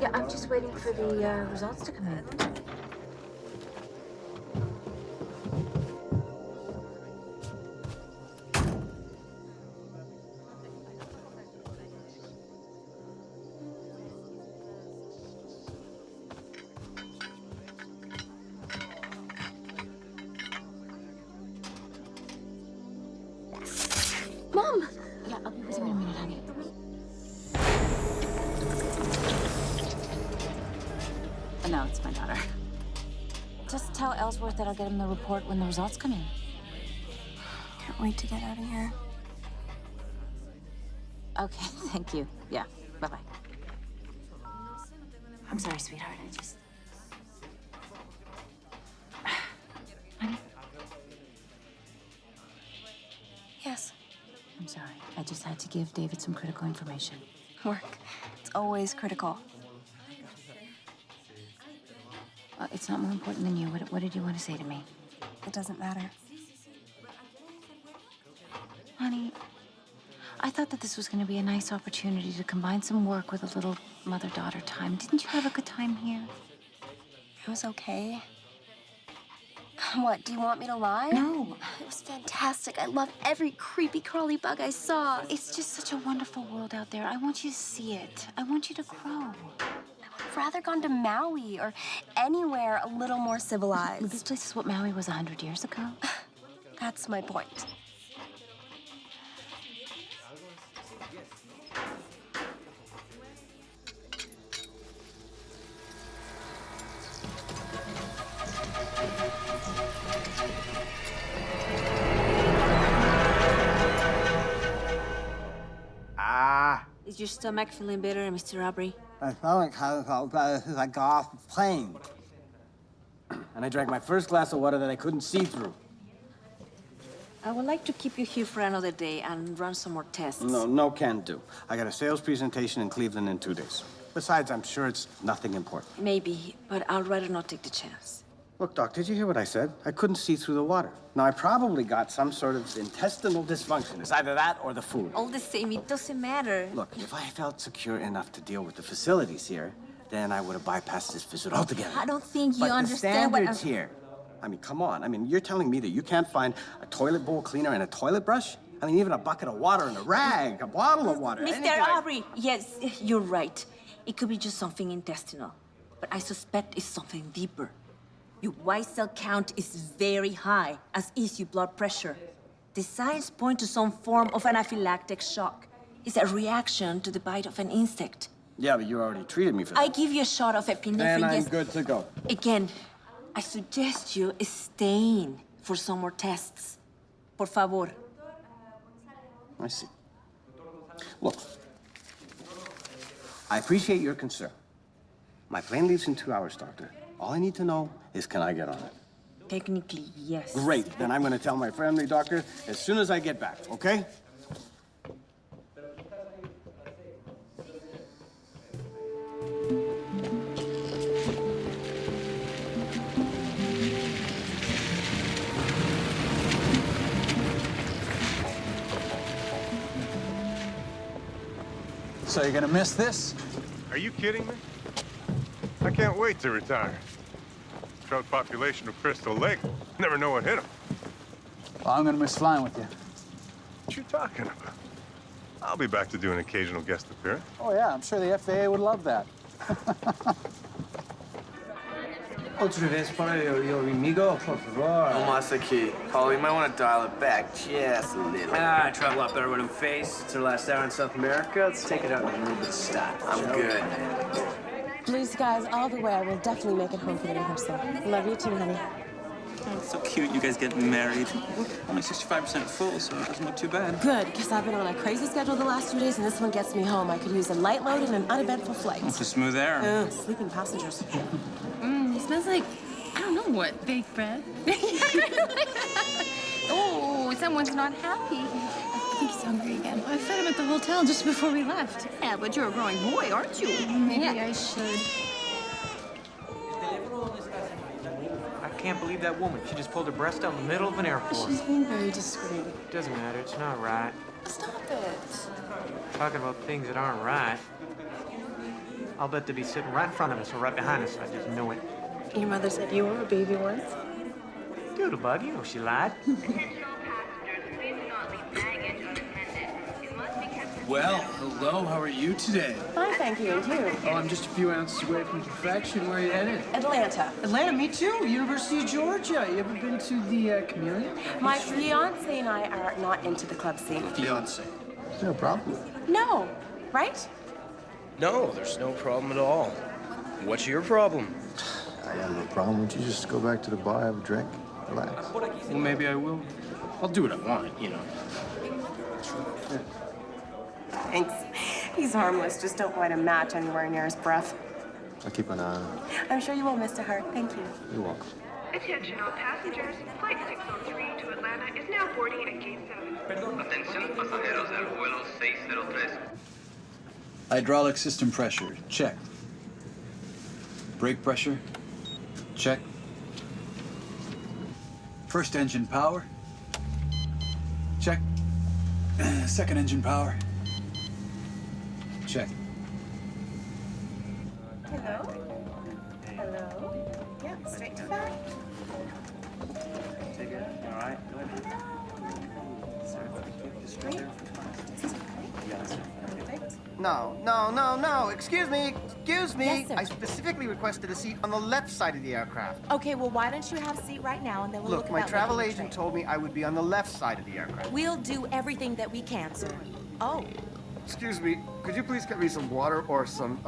Yeah, I'm just waiting for the results to come in. Mom! Yeah, I'll be with you in a minute, honey. No, it's my daughter. Just tell Ellsworth that I'll get him the report when the results come in. Can't wait to get out of here. Okay, thank you. Yeah, bye-bye. I'm sorry, sweetheart. I just... Honey? Yes. I'm sorry. I just had to give David some critical information. Work. It's always critical. It's not more important than you. What did you want to say to me? It doesn't matter. Honey, I thought that this was going to be a nice opportunity to combine some work with a little mother-daughter time. Didn't you have a good time here? It was okay. What, do you want me to lie? No. It was fantastic. I loved every creepy crawly bug I saw. It's just such a wonderful world out there. I want you to see it. I want you to grow. I'd rather gone to Maui or anywhere a little more civilized. This place is what Maui was 100 years ago. That's my point. Is your stomach feeling better, Mr. Aubrey? My stomach has felt better since I got off the plane. And I drank my first glass of water that I couldn't see through. I would like to keep you here for another day and run some more tests. No can do. I got a sales presentation in Cleveland in 2 days. Besides, I'm sure it's nothing important. Maybe, but I'd rather not take the chance. Look, Doc, did you hear what I said? I couldn't see through the water. Now, I probably got some sort of intestinal dysfunction. It's either that or the food. All the same, it doesn't matter. Look, if I felt secure enough to deal with the facilities here, then I would have bypassed this visit altogether. I don't think you But understand the what standards here. I mean, come on. I mean, you're telling me that you can't find a toilet bowl cleaner and a toilet brush? I mean, even a bucket of water and a rag, a bottle of water. Mr. Aubrey, yes, you're right. It could be just something intestinal, but I suspect it's something deeper. Your white cell count is very high, as is your blood pressure. The signs point to some form of anaphylactic shock. It's a reaction to the bite of an insect. Yeah, but you already treated me for that. I give you a shot of epinephrine. Then I'm yes. good to go. Again, I suggest you stay in for some more tests. Por favor. I see. Look, I appreciate your concern. My plane leaves in 2 hours, Doctor. All I need to know is, can I get on it? Technically, yes. Great. Then I'm going to tell my family doctor as soon as I get back, okay? So you're gonna miss this? Are you kidding me? I can't wait to retire. Trout population of Crystal Lake. Never know what hit them. Well, I'm gonna miss flying with you. What you talking about? I'll be back to do an occasional guest appearance. Oh, yeah, I'm sure the FAA would love that. Otra vez para yo amigo, por favor. No más aquí. Carl, you might want to dial it back just a little. I travel out better with him face. It's our last hour in South America. Let's take it out in a little bit of style. I'm good, man. Blue skies all the way. I will definitely make it home for the rehearsal. Love you too, honey. Oh, it's so cute, you guys getting married. We're only 65% full, so it doesn't look too bad. Good, because I've been on a crazy schedule the last 2 days, and this one gets me home. I could use a light load and an uneventful flight. It's a smooth air. Sleeping passengers. It smells like, I don't know what, baked bread. Oh, someone's not happy. I think he's hungry again. I fed him at the hotel just before we left. Yeah, but you're a growing boy, aren't you? Maybe I should. I can't believe that woman. She just pulled her breast out in the middle of an airport. She's being very discreet. Doesn't matter. It's not right. Stop it. Talking about things that aren't right. I'll bet they'd be sitting right in front of us or right behind us. I just know it. Your mother said you were a baby once. Doodlebug, you know she lied. Well, hello, how are you today? Fine, thank you, and you? Oh, I'm just a few ounces away from perfection. Where are you headed? Atlanta. Atlanta, me too. University of Georgia. You ever been to the Chameleon? My fiance and I are not into the club scene. Fiance. Is there a problem? No, right? No, there's no problem at all. What's your problem? I have no problem. Would you just go back to the bar, have a drink, relax? Well, maybe I will. I'll do what I want, you know. Thanks. He's harmless. Just don't light a match anywhere near his breath. I'll keep an eye on him. I'm sure you will, Mr. Hart. Thank you. You're welcome. Attention all passengers. Flight 603 to Atlanta is now boarding at Gate 7. Atención pasajeros del vuelo 603. Hydraulic system pressure, check. Brake pressure, check. First engine power, check. Second engine power, check. Hello? Hello? Yeah, straight to back. All right. Straight. No. Excuse me. Yes, sir. I specifically requested a seat on the left side of the aircraft. Okay, well, why don't you have a seat right now, and then we'll look Look, at my that travel later. agent told me I would be on the left side of the aircraft. We'll do everything that we can, sir. Oh, Excuse me, could you please get me some water or some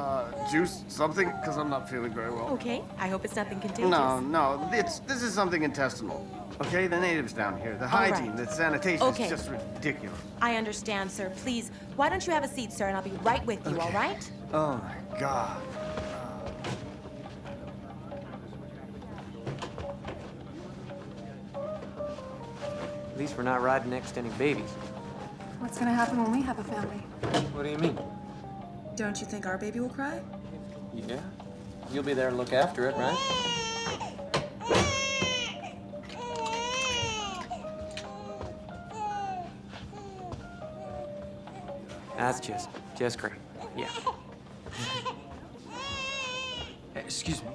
juice, something? Because I'm not feeling very well. okay. I hope it's nothing contagious. No, this is something intestinal. Okay, the natives down here, the hygiene, the sanitation Okay. is just ridiculous. I understand, sir. Please, why don't you have a seat, sir, and I'll be right with you, all right? Oh my God. At least we're not riding next to any babies. What's gonna happen when we have a family? What do you mean? Don't you think our baby will cry? Yeah. You'll be there to look after it, right? That's just great. Yeah. Excuse me.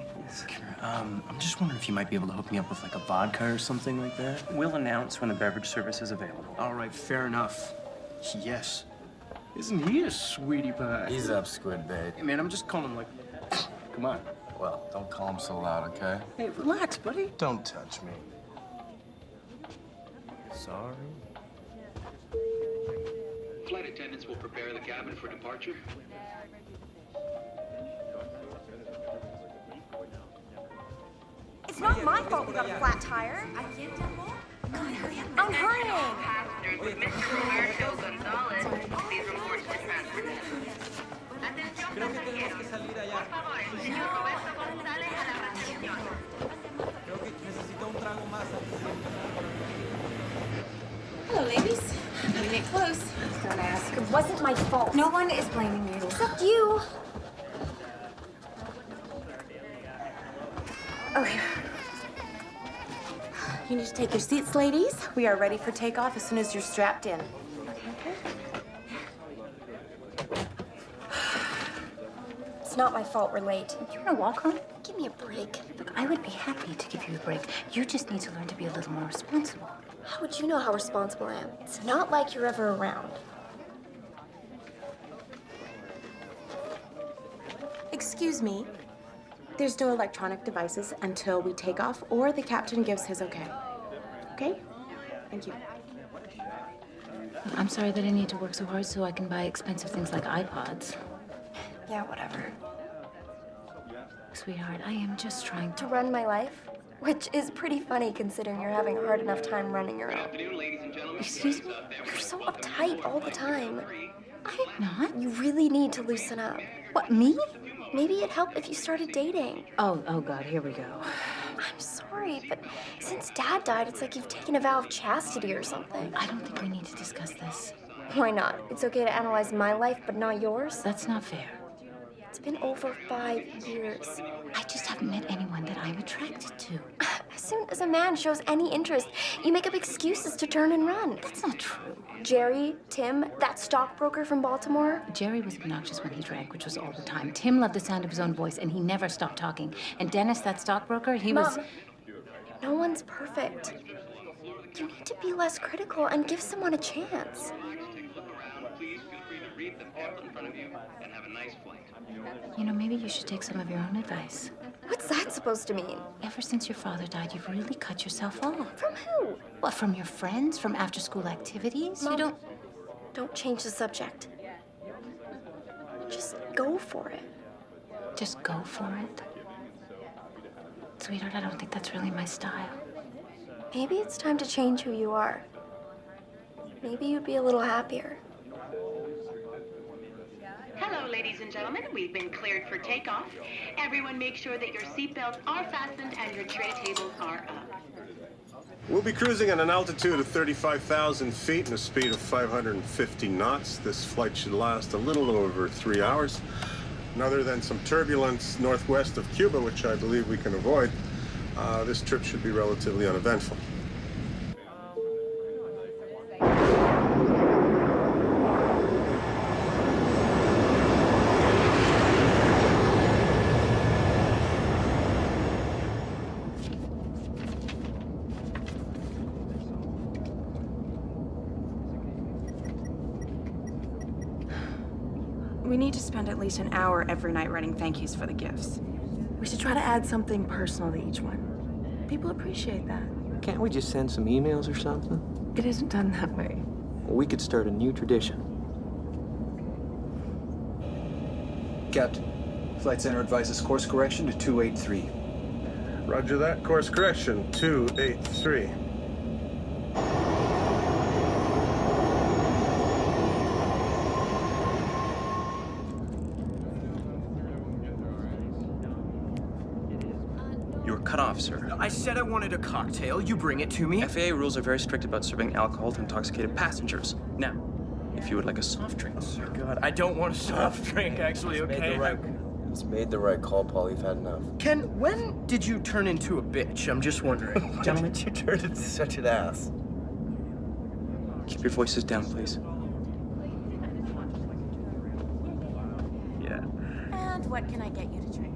I'm just wondering if you might be able to hook me up with like a vodka or something like that. We'll announce when the beverage service is available. All right, fair enough. Yes. Isn't he a sweetie pie? He's up, squid bait. Hey, man, I'm just calling him like, come on. Well, don't call him so loud, okay? Hey, relax, buddy. Don't touch me. Sorry. Flight attendants will prepare the cabin for departure. It's not my fault we got a flat tire. I'm hurrying. Passengers with Mr. Roberto Gonzalez, please report to the transport desk. Atención pasajeros. Por favor, el señor Roberto González a la recepción. Hello, ladies. We get close. Don't ask. It wasn't my fault. No one is blaming you. Except you. Okay. You need to take your seats, ladies. We are ready for takeoff as soon as you're strapped in. It's not my fault we're late. You want to walk home? Give me a break. Look, I would be happy to give you a break. You just need to learn to be a little more responsible. How would you know how responsible I am? It's not like you're ever around. Excuse me. There's no electronic devices until we take off or the captain gives his okay. Okay? Thank you. I'm sorry that I need to work so hard so I can buy expensive things like iPods. Yeah, whatever. Sweetheart, I am just trying To run my life? Which is pretty funny considering you're having a hard enough time running your own. Excuse me? You're so uptight all the time. I'm not. You really need to loosen up. What, me? Maybe it'd help if you started dating. Oh, God, here we go. I'm sorry, but since Dad died, it's like you've taken a vow of chastity or something. I don't think we need to discuss this. Why not? It's okay to analyze my life, but not yours? That's not fair. It's been over 5 years. I just haven't met anyone that I'm attracted to. As soon as a man shows any interest, you make up excuses to turn and run. That's not true. Jerry, Tim, that stockbroker from Baltimore. Jerry was obnoxious when he drank, which was all the time. Tim loved the sound of his own voice, and he never stopped talking. And Dennis, that stockbroker, he was... Mom, no one's perfect. You need to be less critical and give someone a chance. Please feel free to read the pamphlet in front of you and have a nice flight. You know, maybe you should take some of your own advice. What's that supposed to mean? Ever since your father died, you've really cut yourself off. From who? What, from your friends? From after-school activities? Mom, You don't change the subject. Just go for it. just go for it. Sweetheart, I don't think that's really my style. Maybe it's time to change who you are. Maybe you'd be a little happier. Hello, ladies and gentlemen. We've been cleared for takeoff. Everyone make sure that your seatbelts are fastened and your tray tables are up. We'll be cruising at an altitude of 35,000 feet and a speed of 550 knots. This flight should last a little over 3 hours. And other than some turbulence northwest of Cuba, which I believe we can avoid, this trip should be relatively uneventful. We need to spend at least an hour every night writing thank yous for the gifts. We should try to add something personal to each one. People appreciate that. Can't we just send some emails or something? It isn't done that way. Well, we could start a new tradition. Captain, Flight Center advises course correction to 283. Roger that. Course correction, 283. You're cut off, sir. I said I wanted a cocktail. You bring it to me. FAA rules are very strict about serving alcohol to intoxicated passengers. Now, if you would like a soft drink. Oh, God, I don't want a soft drink, actually, okay? He's made the right call, Paul. You've had enough. Ken, when did you turn into a bitch? I'm just wondering. Gentlemen, you turned into such an ass. Keep your voices down, please. Yeah. And what can I get you to drink?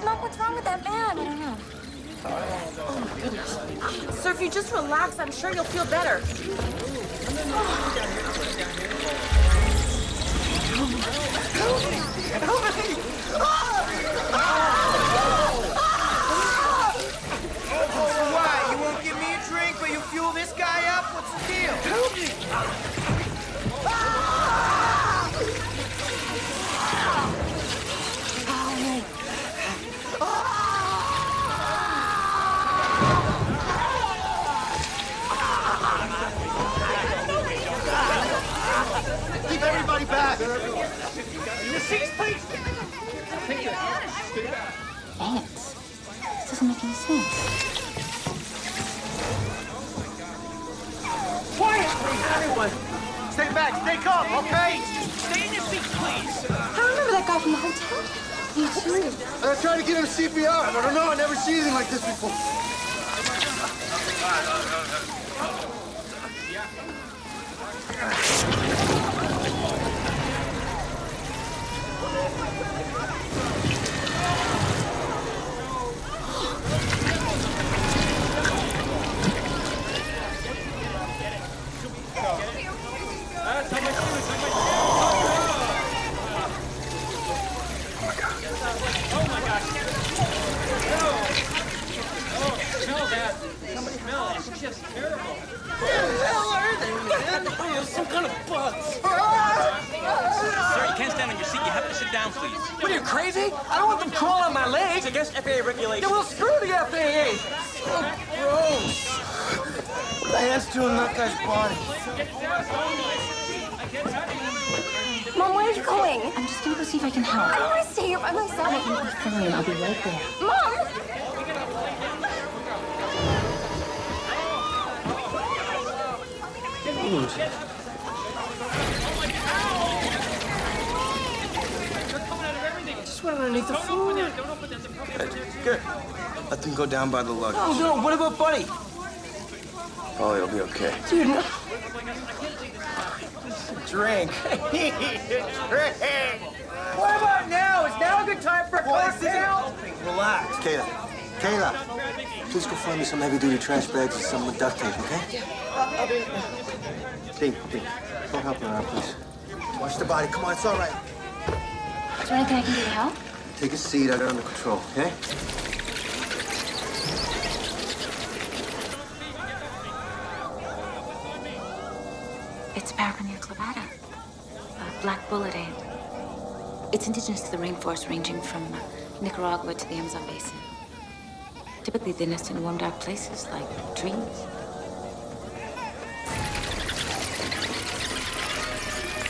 Mom, what's wrong with that man? I don't know. Oh, goodness. Sir, if you just relax, I'm sure you'll feel better. Why? You won't give me a drink, but you fuel this guy up? What's the deal? Help me! Keep everybody back! Your seats, please! Ants? This doesn't make any sense. Quiet, please, everyone! Stay back, stay calm, okay? Stay in your seats, please! I remember that guy from the hotel. Me too. I tried to give him CPR, but I don't know, I never seen anything like this before. Some kind of bugs. Sir, you can't stand on your seat. You have to sit down, please. What are you, crazy? I don't want them crawling on my legs. It's against FAA regulations. Yeah, well, screw the FAA. So gross. What the hand's doing in that guy's body? Mom, where are you going? I'm just gonna go see if I can help. I don't want to stay here by myself. You'll be fine. I'll be right there. Mom! Just went underneath the floor. Good. Let them go down by the luggage. Oh, no, what about Buddy? Oh, he'll be okay. Dude, no. Drink. What about now? Is now a good time for a cocktail? Relax. Kayla, please go find me some heavy-duty trash bags and some duct tape, okay? Dean, go help her out, please. Watch the body. Come on, it's all right. Is there anything I can do to help? Take a seat. I got it under control, okay? It's Paragonia clavata, a black bullet ant. It's indigenous to the rainforest ranging from Nicaragua to the Amazon basin. Typically, they nest in warm, dark places like trees.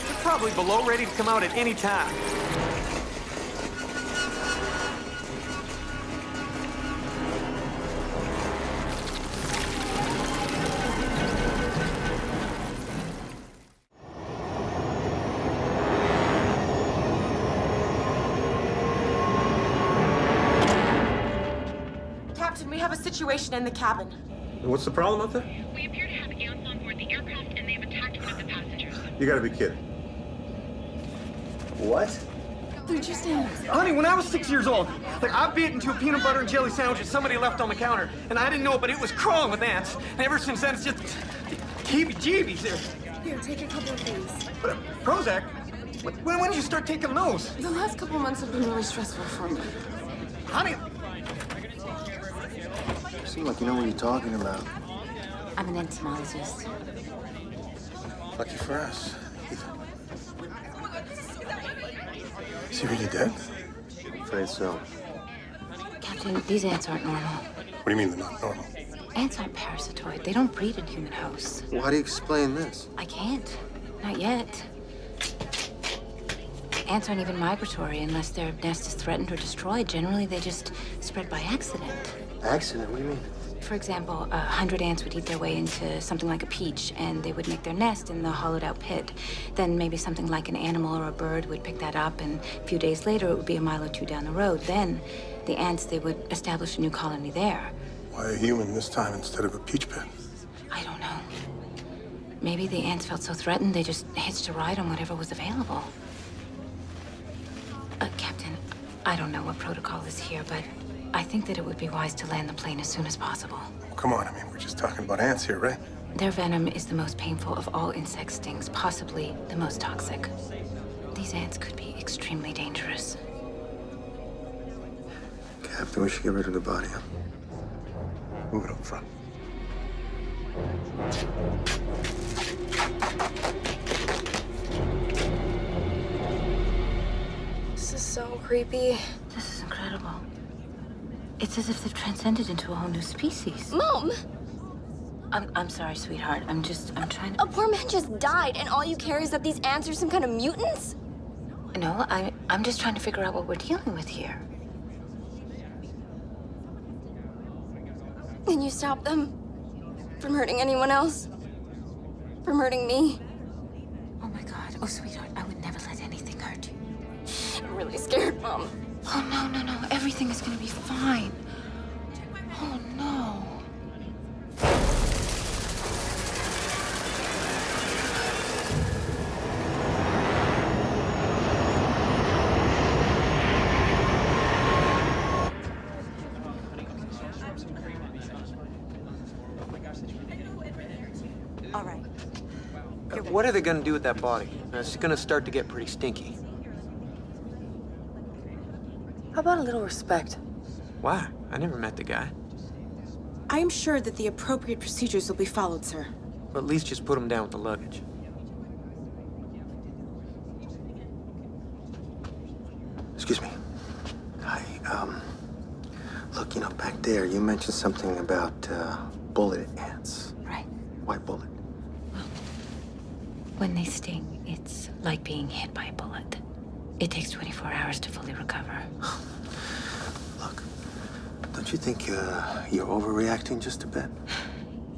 They're probably below, ready to come out at any time. Captain, we have a situation in the cabin. What's the problem out there? We appear to have ants on board the aircraft, and they've attacked one of the passengers. You gotta be kidding. What? They're just ants. Honey, when I was 6 years old, I bit into a peanut butter and jelly sandwich that somebody left on the counter, and I didn't know it, but it was crawling with ants. And ever since then, it's just heebie-jeebies. Here, take a couple of these. Prozac? When did you start taking those? The last couple months have been really stressful for me. Honey, You seem like you know what you're talking about. I'm an entomologist. Lucky for us. Is he really dead? Afraid so. Captain, these ants aren't normal. What do you mean they're not normal? Ants aren't parasitoid. They don't breed in human hosts. Well, how do you explain this? I can't. Not yet. Ants aren't even migratory unless their nest is threatened or destroyed. Generally, they just spread by accident. Accident? What do you mean? For example, 100 ants would eat their way into something like a peach, and they would make their nest in the hollowed-out pit. Then maybe something like an animal or a bird would pick that up, and a few days later, it would be a mile or two down the road. Then the ants, they would establish a new colony there. Why a human this time instead of a peach pit? I don't know. Maybe the ants felt so threatened, they just hitched a ride on whatever was available. Captain, I don't know what protocol is here, but I think that it would be wise to land the plane as soon as possible. Come on, I mean, we're just talking about ants here, right? Their venom is the most painful of all insect stings, possibly the most toxic. These ants could be extremely dangerous. Captain, we should get rid of the body, huh? Move it up front. This is so creepy. This is incredible. It's as if they've transcended into a whole new species. Mom! I'm sorry, sweetheart. I'm trying to... A poor man just died, and all you care is that these ants are some kind of mutants? No, I'm just trying to figure out what we're dealing with here. Can you stop them from hurting anyone else? From hurting me? Oh my God. Oh, sweetheart, I would never let anything hurt you. I'm really scared, Mom. Oh, no. Everything is gonna be fine. Oh, no. All right. what are they gonna do with that body? It's gonna start to get pretty stinky. How about a little respect? Why? I never met the guy. I am sure that the appropriate procedures will be followed, sir. But at least just put him down with the luggage. Excuse me. Hi, look, back there, you mentioned something about, bullet ants. Right. Why bullet? When they sting, it's like being hit by a bullet. It takes 24 hours to fully recover. Don't you think you're overreacting just a bit?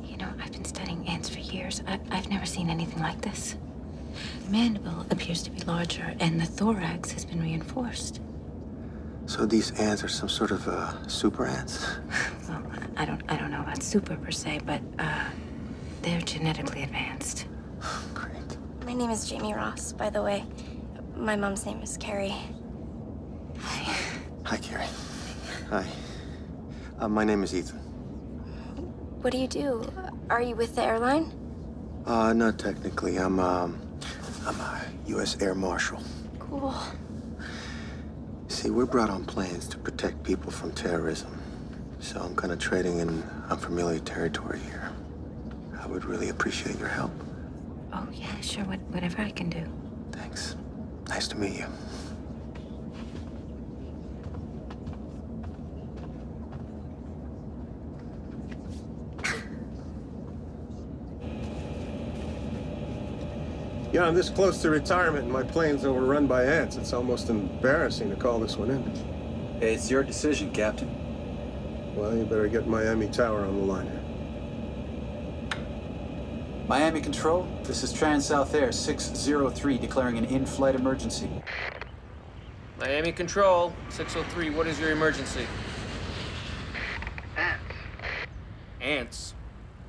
You know, I've been studying ants for years. I've never seen anything like this. The mandible appears to be larger, and the thorax has been reinforced. So these ants are some sort of super ants? Well, I don't know about super per se, but they're genetically advanced. My name is Jamie Ross, by the way. My mom's name is Carrie. Hi, Carrie. Hi. My name is Ethan. What do you do? Are you with the airline? Not technically. I'm a U.S. Air Marshal. Cool. See, we're brought on planes to protect people from terrorism. So I'm kind of trading in unfamiliar territory here. I would really appreciate your help. Oh, yeah, sure. Whatever I can do. Thanks. Nice to meet you. Yeah, I'm this close to retirement and my plane's overrun by ants. It's almost embarrassing to call this one in. Hey, it's your decision, Captain. Well, you better get Miami Tower on the line here. Miami Control, this is Trans-South Air 603 declaring an in-flight emergency. Miami Control, 603, what is your emergency? Ants. Ants?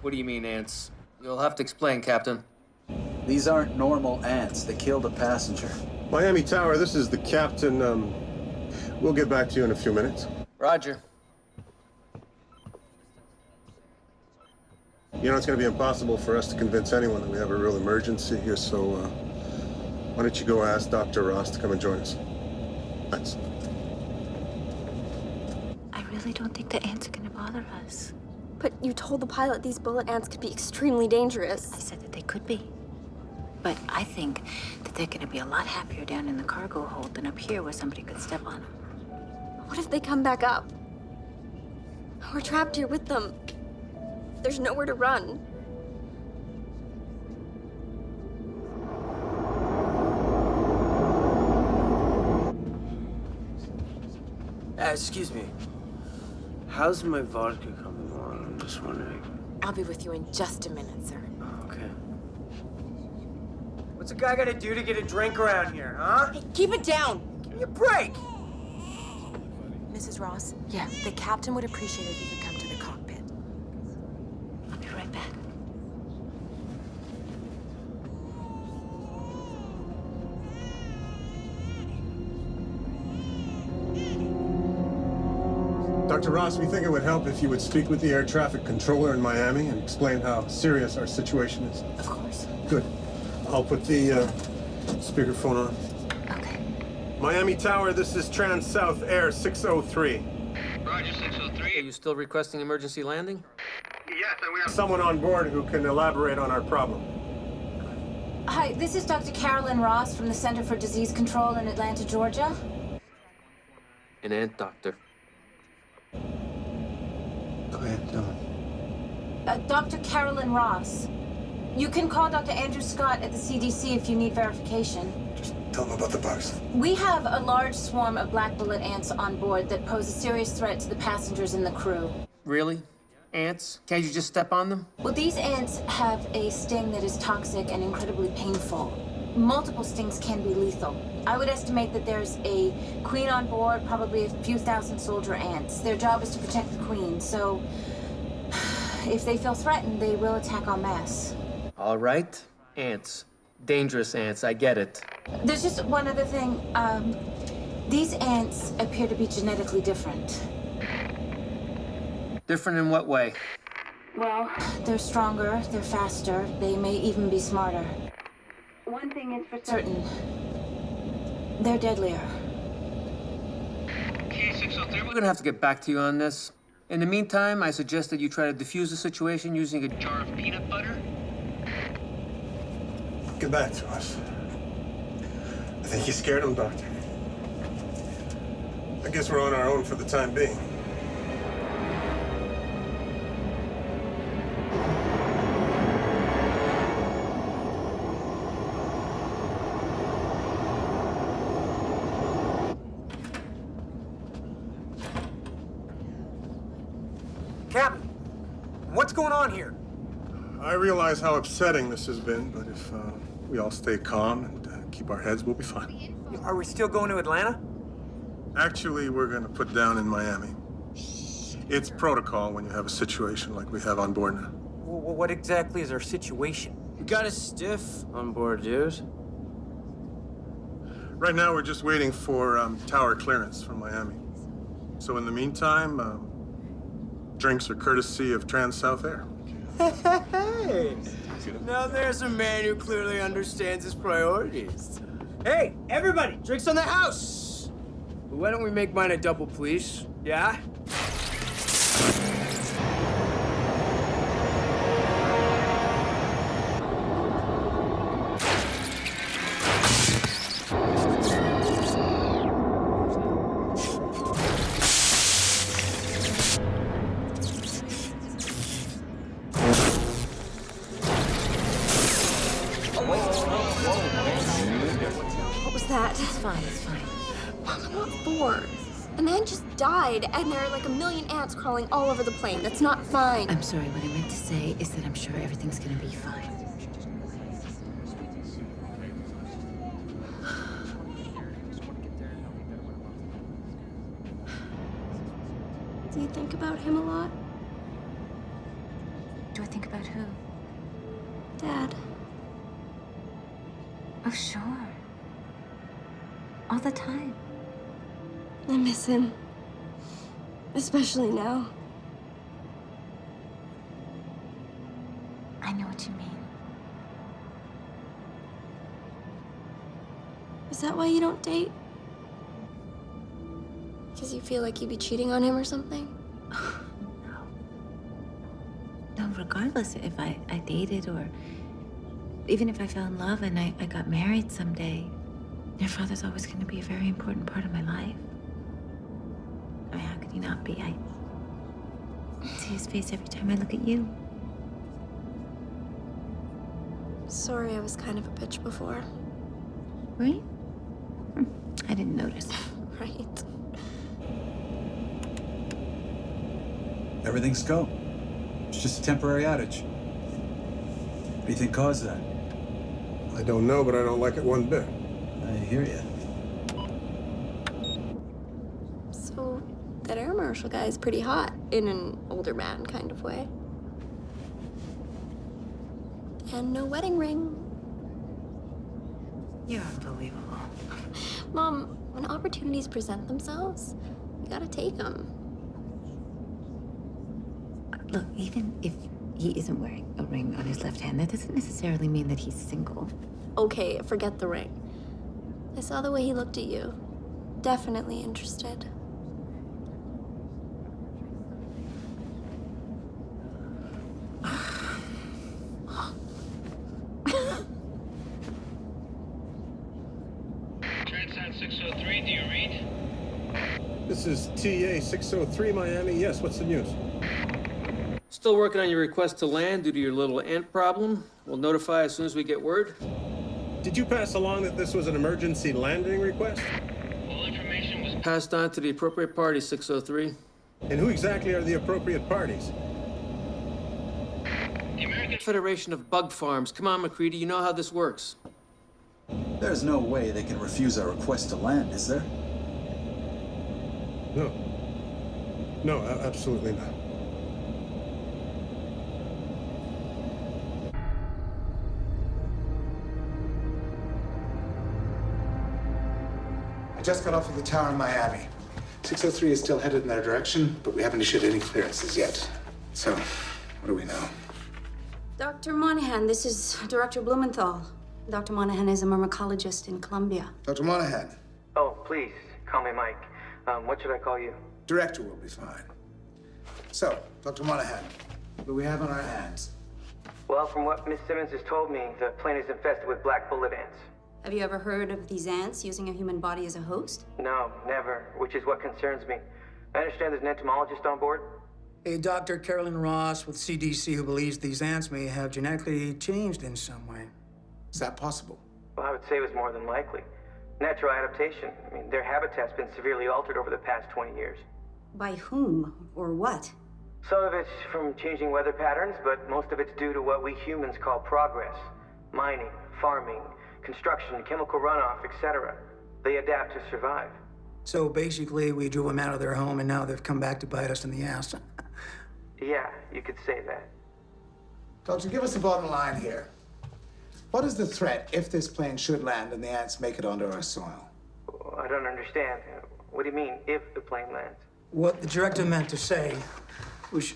What do you mean, ants? You'll have to explain, Captain. These aren't normal ants. They killed a passenger. Miami Tower, this is the captain. We'll get back to you in a few minutes. Roger. You know, it's going to be impossible for us to convince anyone that we have a real emergency here, so why don't you go ask Dr. Ross to come and join us? Thanks. I really don't think the ants are gonna bother us. But you told the pilot these bullet ants could be extremely dangerous. I said that they could be. But I think that they're gonna be a lot happier down in the cargo hold than up here where somebody could step on them. What if they come back up? We're trapped here with them. There's nowhere to run. Excuse me. How's my vodka coming along? I'm just wondering. I'll be with you in just a minute, sir. Okay. What's a guy gotta do to get a drink around here, huh? Hey, keep it down. Give me a break. Mrs. Ross? Yeah? The captain would appreciate it if you could come to the cockpit. I'll be right back. Dr. Ross, we think it would help if you would speak with the air traffic controller in Miami and explain how serious our situation is. Of course. Good. I'll put the speakerphone on. Okay. Miami Tower, this is Trans-South Air 603. Roger, 603. Are you still requesting emergency landing? Yes, and we have someone on board who can elaborate on our problem. Hi, this is Dr. Carolyn Ross from the Center for Disease Control in Atlanta, Georgia. An ant doctor. Go ahead, tell me. Dr. Carolyn Ross. You can call Dr. Andrew Scott at the CDC if you need verification. Tell them about the bugs. We have a large swarm of black bullet ants on board that pose a serious threat to the passengers and the crew. Really? Ants? Can't you just step on them? Well, these ants have a sting that is toxic and incredibly painful. Multiple stings can be lethal. I would estimate that there's a queen on board, probably a few thousand soldier ants. Their job is to protect the queen, so if they feel threatened, they will attack en masse. All right. Ants. Dangerous ants, I get it. There's just one other thing. These ants appear to be genetically different. Different in what way? Well, they're stronger, they're faster, they may even be smarter. One thing is for certain. They're deadlier. We're gonna have to get back to you on this. In the meantime, I suggest that you try to defuse the situation using a jar of peanut butter. Get back to us. I think you scared him, Doctor. I guess we're on our own for the time being. Captain, what's going on here? I realize how upsetting this has been, but if we all stay calm and keep our heads, we'll be fine. Are we still going to Atlanta? Actually, we're going to put down in Miami. It's protocol when you have a situation like we have on board now. What exactly is our situation? We got a stiff on board, dude. Right now, we're just waiting for tower clearance from Miami. So in the meantime, drinks are courtesy of Trans-South Air. Hey! Now there's a man who clearly understands his priorities. Hey, everybody, drinks on the house! Why don't we make mine a double, please? Yeah? What was that? It's fine, it's fine. Mom, I'm not bored. A man just died, and there are like a million ants crawling all over the plane. That's not fine. I'm sorry, what I meant to say is that I'm sure everything's gonna be fine. Do you think about him a lot? Do I think about who? Dad. Oh, sure. All the time. I miss him. Especially now. I know what you mean. Is that why you don't date? Because you feel like you'd be cheating on him or something? No, regardless if I dated or even if I fell in love and I got married someday, your father's always going to be a very important part of my life. I mean, how could he not be? I see his face every time I look at you. Sorry, I was kind of a bitch before. Were you? I didn't notice. Right. Everything's go. It's just a temporary outage. What do you think caused that? I don't know, but I don't like it one bit. I hear you. So, that air marshal guy is pretty hot, in an older man kind of way. And no wedding ring. You're unbelievable. Mom, when opportunities present themselves, you gotta take them. Look, even if he isn't wearing a ring on his left hand, that doesn't necessarily mean that he's single. Okay, forget the ring. I saw the way he looked at you. Definitely interested. Transat 603, do you read? This is TA 603 Miami. Yes, what's the news? Still working on your request to land due to your little ant problem. We'll notify as soon as we get word. Did you pass along that this was an emergency landing request? All information was Passed on to the appropriate party, 603. And who exactly are the appropriate parties? the American Federation of Bug Farms. Come on, McCready, you know how this works. There's no way they can refuse our request to land, is there? No. No, absolutely not. I just got off of the tower in Miami. 603 is still headed in that direction, but we haven't issued any clearances yet. So, what do we know? Dr. Monahan, this is Director Blumenthal. Dr. Monahan is a myrmecologist in Colombia. Dr. Monahan, Oh, please, call me Mike. What should I call you? director will be fine. So, Dr. Monahan, what do we have on our hands? Well, from what Miss Simmons has told me, the plane is infested with black bullet ants. Have you ever heard of these ants using a human body as a host? No, never, which is what concerns me. I understand there's an entomologist on board. A Dr. Carolyn Ross with CDC who believes these ants may have genetically changed in some way. Is that possible? Well, I would say it was more than likely. Natural adaptation. I mean, their habitat's been severely altered over the past 20 years. By whom or what? Some of it's from changing weather patterns, but most of it's due to what we humans call progress. Mining, farming, construction, chemical runoff, etc. They adapt to survive. So basically, we drove them out of their home, and now they've come back to bite us in the ass. Yeah, you could say that. Doctor, give us the bottom line here. What is the threat if this plane should land and the ants make it onto our soil? I don't understand. What do you mean, if the plane lands? What the director meant to say was...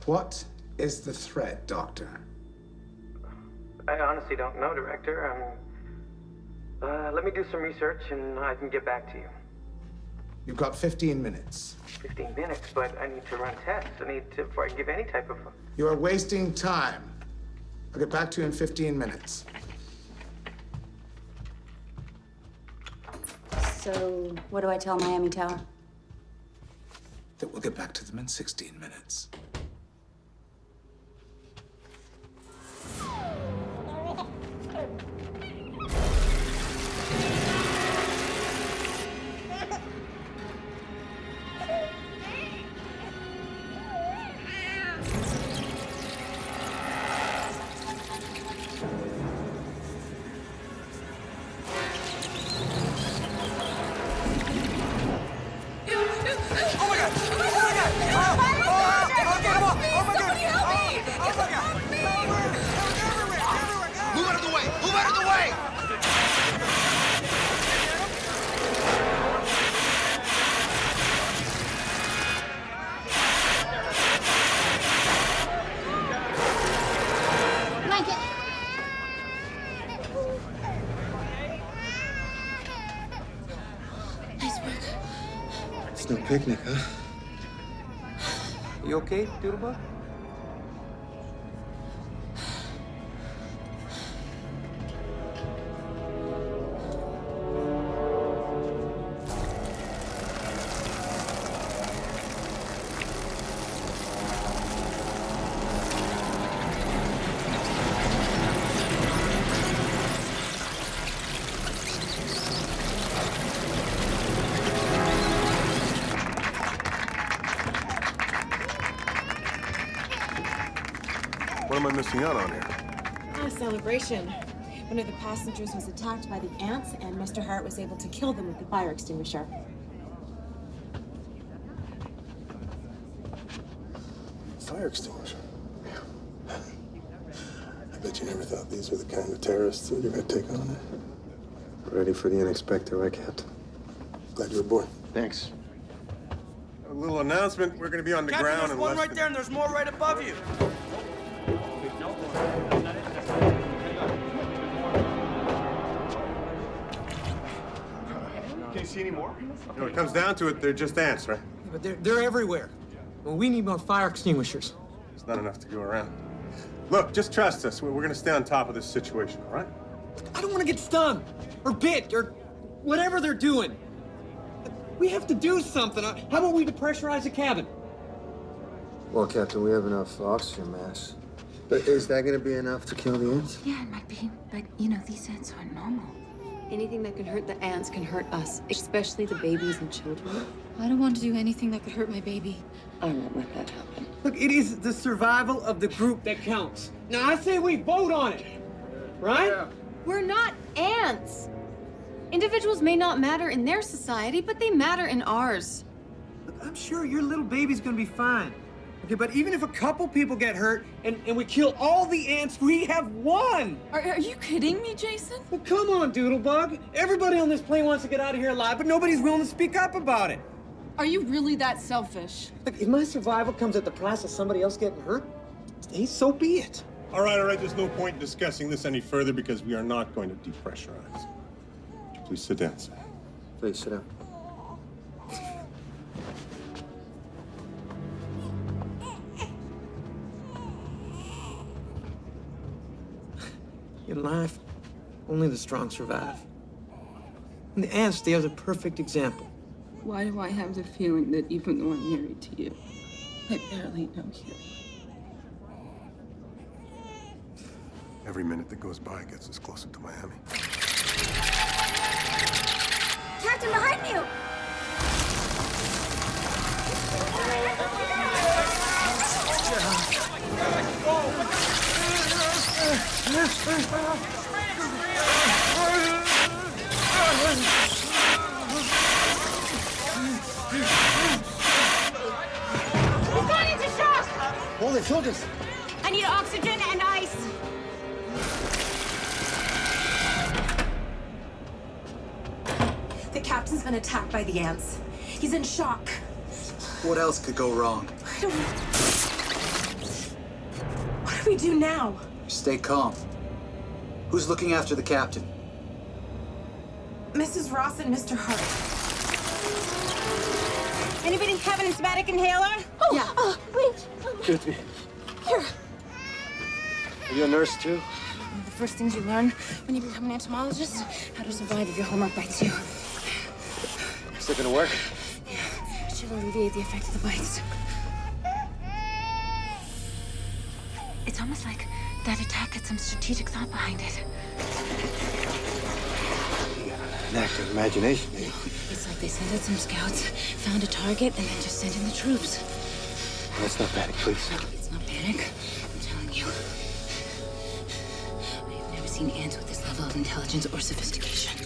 What is the threat, Doctor? I honestly don't know, Director. Let me do some research and I can get back to you. You've got 15 minutes. 15 minutes, but I need to run tests. Before I can give any type of... You are wasting time. I'll get back to you in 15 minutes. So, what do I tell Miami Tower? That we'll get back to them in 16 minutes. It's no picnic, huh? You okay, Doodlebug? What am I missing out on here? A celebration. One of the passengers was attacked by the ants, and Mr. Hart was able to kill them with the fire extinguisher. Fire extinguisher? I bet you never thought these were the kind of terrorists that you're gonna take on it. Ready for the unexpected, right, Captain? Glad you're aboard. Thanks. A little announcement. We're going to be on the Captain, ground there's in one less right than... there, and there's more right above you. Can you see any more? When it comes down to it, they're just ants, right? But they're everywhere. Well, we need more fire extinguishers. It's not enough to go around. Look, just trust us. We're going to stay on top of this situation, all right? I don't want to get stung or bit or whatever they're doing. We have to do something. How about we depressurize the cabin? Well, Captain, we have enough oxygen mass. But is that gonna be enough to kill the ants? Yeah, it might be, but you know, these ants aren't normal. Anything that can hurt the ants can hurt us, especially the babies and children. I don't want to do anything that could hurt my baby. I won't let that happen. Look, it is the survival of the group that counts. Now, I say we vote on it, right? Yeah. We're not ants. Individuals may not matter in their society, but they matter in ours. Look, I'm sure your little baby's gonna be fine. Okay, but even if a couple people get hurt and we kill all the ants, we have won! Are you kidding me, Jason? Well, come on, Doodlebug. Everybody on this plane wants to get out of here alive, but nobody's willing to speak up about it. Are you really that selfish? Look, if my survival comes at the price of somebody else getting hurt, hey, so be it. All right, all right. There's no point in discussing this any further because we are not going to depressurize. Please sit down, sir. Please sit down. In life, only the strong survive. And the ants, they are the perfect example. Why do I have the feeling that even though I'm married to you, I barely know you? Every minute that goes by gets us closer to Miami. Captain, behind you! He's gone into shock! Holy focus! I need oxygen and ice. The captain's been attacked by the ants. He's in shock. What else could go wrong? I don't know. What do we do now? Stay calm. Who's looking after the captain? Mrs. Ross and Mr. Hart. Anybody have an asthmatic inhaler? Oh, Yeah. Wait. Excuse me. Here. Are you a nurse too? One of the first things you learn when you become an entomologist, how to survive if your homework bites you. Is it gonna work? Yeah, it should alleviate the effect of the bites. It's almost like that attack had some strategic thought behind it. An active imagination, eh? It's like they sent out some scouts, found a target, and then just sent in the troops. Let's not panic, please. It's not panic, I'm telling you. I have never seen ants with this level of intelligence or sophistication.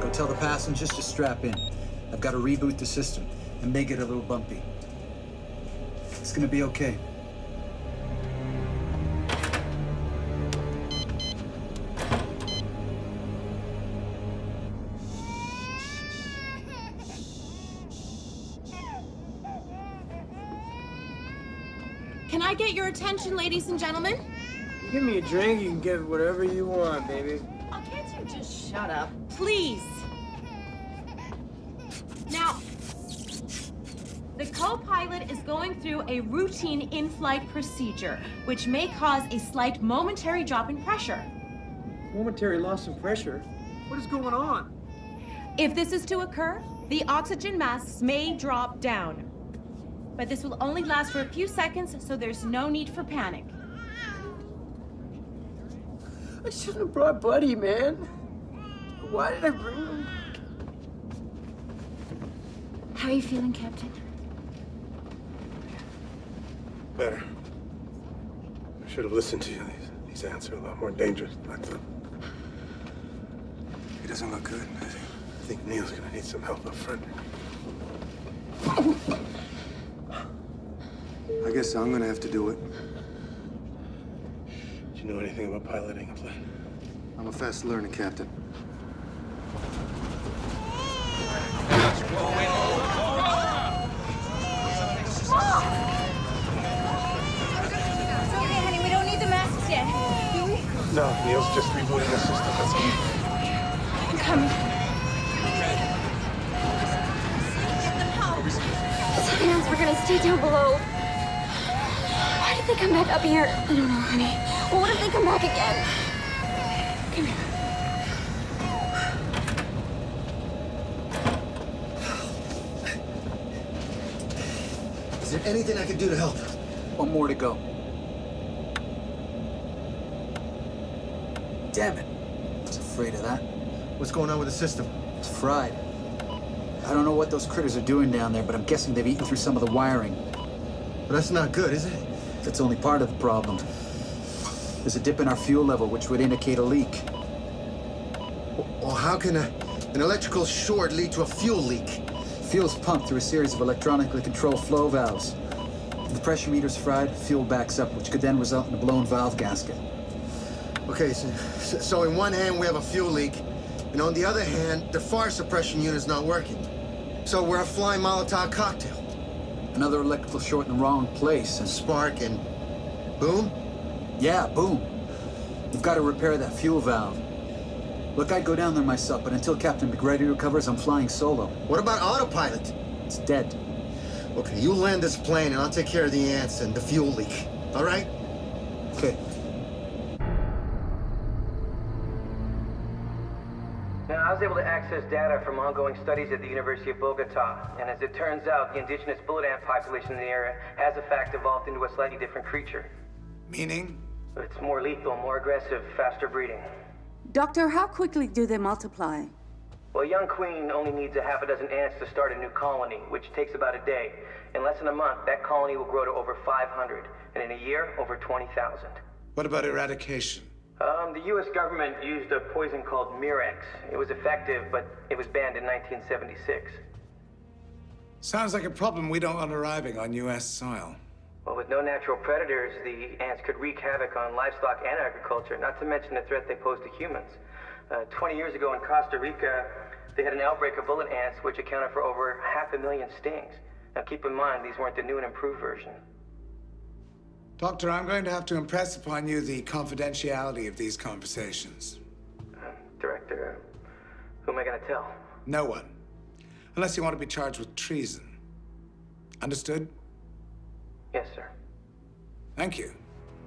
Go tell the passengers to strap in. I've got to reboot the system and make it a little bumpy. It's gonna be okay. Can I get your attention, ladies and gentlemen? You give me a drink, you can get whatever you want, baby. Oh, can't you just shut up? Please. Now, the co-pilot is going through a routine in-flight procedure, which may cause a slight momentary drop in pressure. Momentary loss of pressure? What is going on? If this is to occur, the oxygen masks may drop down. But this will only last for a few seconds, so there's no need for panic. I shouldn't have brought Buddy, man. Why did I bring him? How are you feeling, Captain? Better. I should have listened to you. These ants are a lot more dangerous than I thought. He doesn't look good, does he? I think Neil's gonna need some help up front. I guess I'm gonna have to do it. Do you know anything about piloting a plane? I'm a fast learner, Captain. It's okay, honey. We don't need the masks yet. Do we? No, Neil's just rebooting the system. That's all. I'm coming. The ants were gonna stay down below. Why did they come back up here? I don't know, honey. Well, what if they come back again? Come here. Is there anything I can do to help? One more to go. Damn it. I was afraid of that. What's going on with the system? It's fried. I don't know what those critters are doing down there, but I'm guessing they've eaten through some of the wiring. But that's not good, is it? That's only part of the problem. There's a dip in our fuel level, which would indicate a leak. Well, how can an electrical short lead to a fuel leak? Fuel's pumped through a series of electronically controlled flow valves. If the pressure meter's fried, fuel backs up, which could then result in a blown valve gasket. Okay, so in one hand we have a fuel leak, and on the other hand, the fire suppression unit's not working. So we're a flying Molotov cocktail. Another electrical short in the wrong place, and spark and boom? Yeah, boom. You've got to repair that fuel valve. Look, I'd go down there myself, but until Captain McGrady recovers, I'm flying solo. What about autopilot? It's dead. Okay, you land this plane and I'll take care of the ants and the fuel leak. All right? Okay. Now, I was able to access data from ongoing studies at the University of Bogota, and as it turns out, the indigenous bullet ant population in the area has in fact evolved into a slightly different creature. Meaning? It's more lethal, more aggressive, faster breeding. Doctor, how quickly do they multiply? Well, a young queen only needs a half a dozen ants to start a new colony, which takes about a day. In less than a month, that colony will grow to over 500, and in a year, over 20,000. What about eradication? The U.S. government used a poison called Mirex. It was effective, but it was banned in 1976. Sounds like a problem we don't want arriving on U.S. soil. Well, with no natural predators, the ants could wreak havoc on livestock and agriculture, not to mention the threat they pose to humans. 20 years ago in Costa Rica, they had an outbreak of bullet ants, which accounted for over 500,000 stings. Now, keep in mind, these weren't the new and improved version. Doctor, I'm going to have to impress upon you the confidentiality of these conversations. Director, who am I going to tell? No one. Unless you want to be charged with treason. Understood? Yes, sir. Thank you.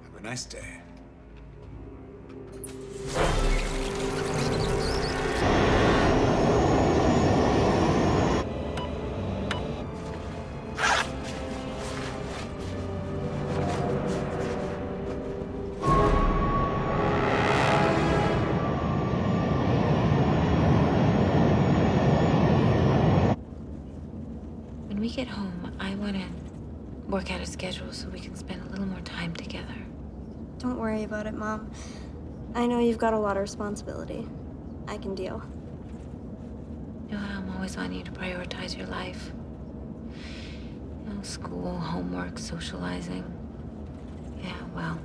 Have a nice day. When we get home, I want to work out a schedule so we can spend a little more time together. Don't worry about it, Mom. I know you've got a lot of responsibility. I can deal. You know how I'm always on you to prioritize your life? You know, school, homework, socializing. Yeah, well,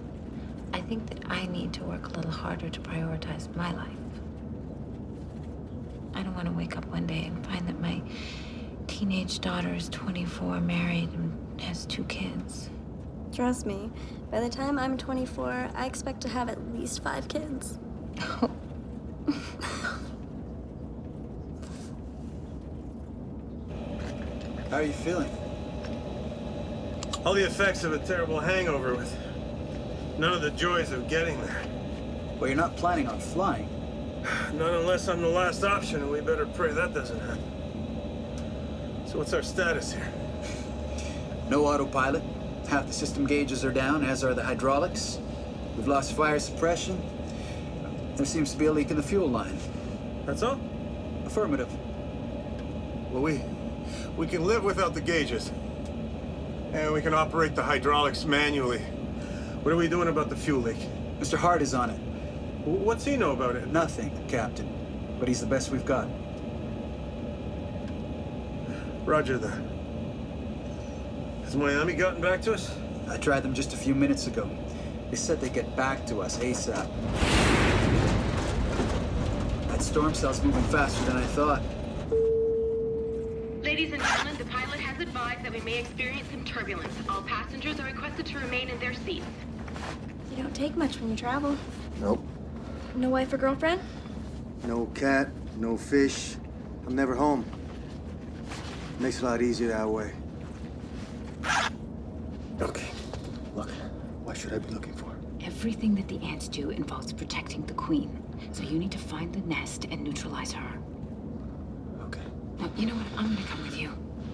I think that I need to work a little harder to prioritize my life. I don't want to wake up one day and find that my teenage daughter is 24, married, and has 2 kids. Trust me, by the time I'm 24, I expect to have at least 5 kids. How are you feeling? All the effects of a terrible hangover with none of the joys of getting there. Well, you're not planning on flying. Not unless I'm the last option, and we better pray that doesn't happen. So what's our status here? No autopilot. Half the system gauges are down, as are the hydraulics. We've lost fire suppression. There seems to be a leak in the fuel line. That's all? Affirmative. Well, we can live without the gauges. And we can operate the hydraulics manually. What are we doing about the fuel leak? Mr. Hart is on it. What's he know about it? Nothing, Captain. But he's the best we've got. Roger that. Has Miami gotten back to us? I tried them just a few minutes ago. They said they'd get back to us ASAP. That storm cell's moving faster than I thought. Ladies and gentlemen, the pilot has advised that we may experience some turbulence. All passengers are requested to remain in their seats. You don't take much when you travel. Nope. No wife or girlfriend? No cat, no fish. I'm never home. Makes it a lot easier that way. Okay. Look, what should I be looking for? Everything that the ants do involves protecting the queen. So you need to find the nest and neutralize her. Okay. Now, you know what? I'm gonna come with you.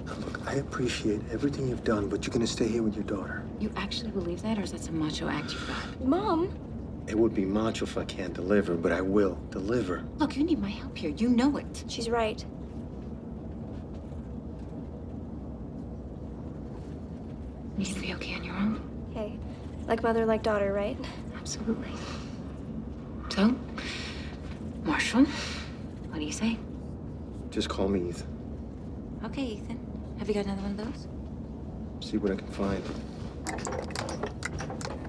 Now, look, I appreciate everything you've done, but you're gonna stay here with your daughter. You actually believe that, or is that some macho act you've got? Mom! It would be macho if I can't deliver, but I will deliver. Look, you need my help here. You know it. She's right. You gonna be okay on your own? Hey, like mother, like daughter, right? Absolutely. So, Marshall, what do you say? Just call me Ethan. Okay, Ethan. Have you got another one of those? See what I can find.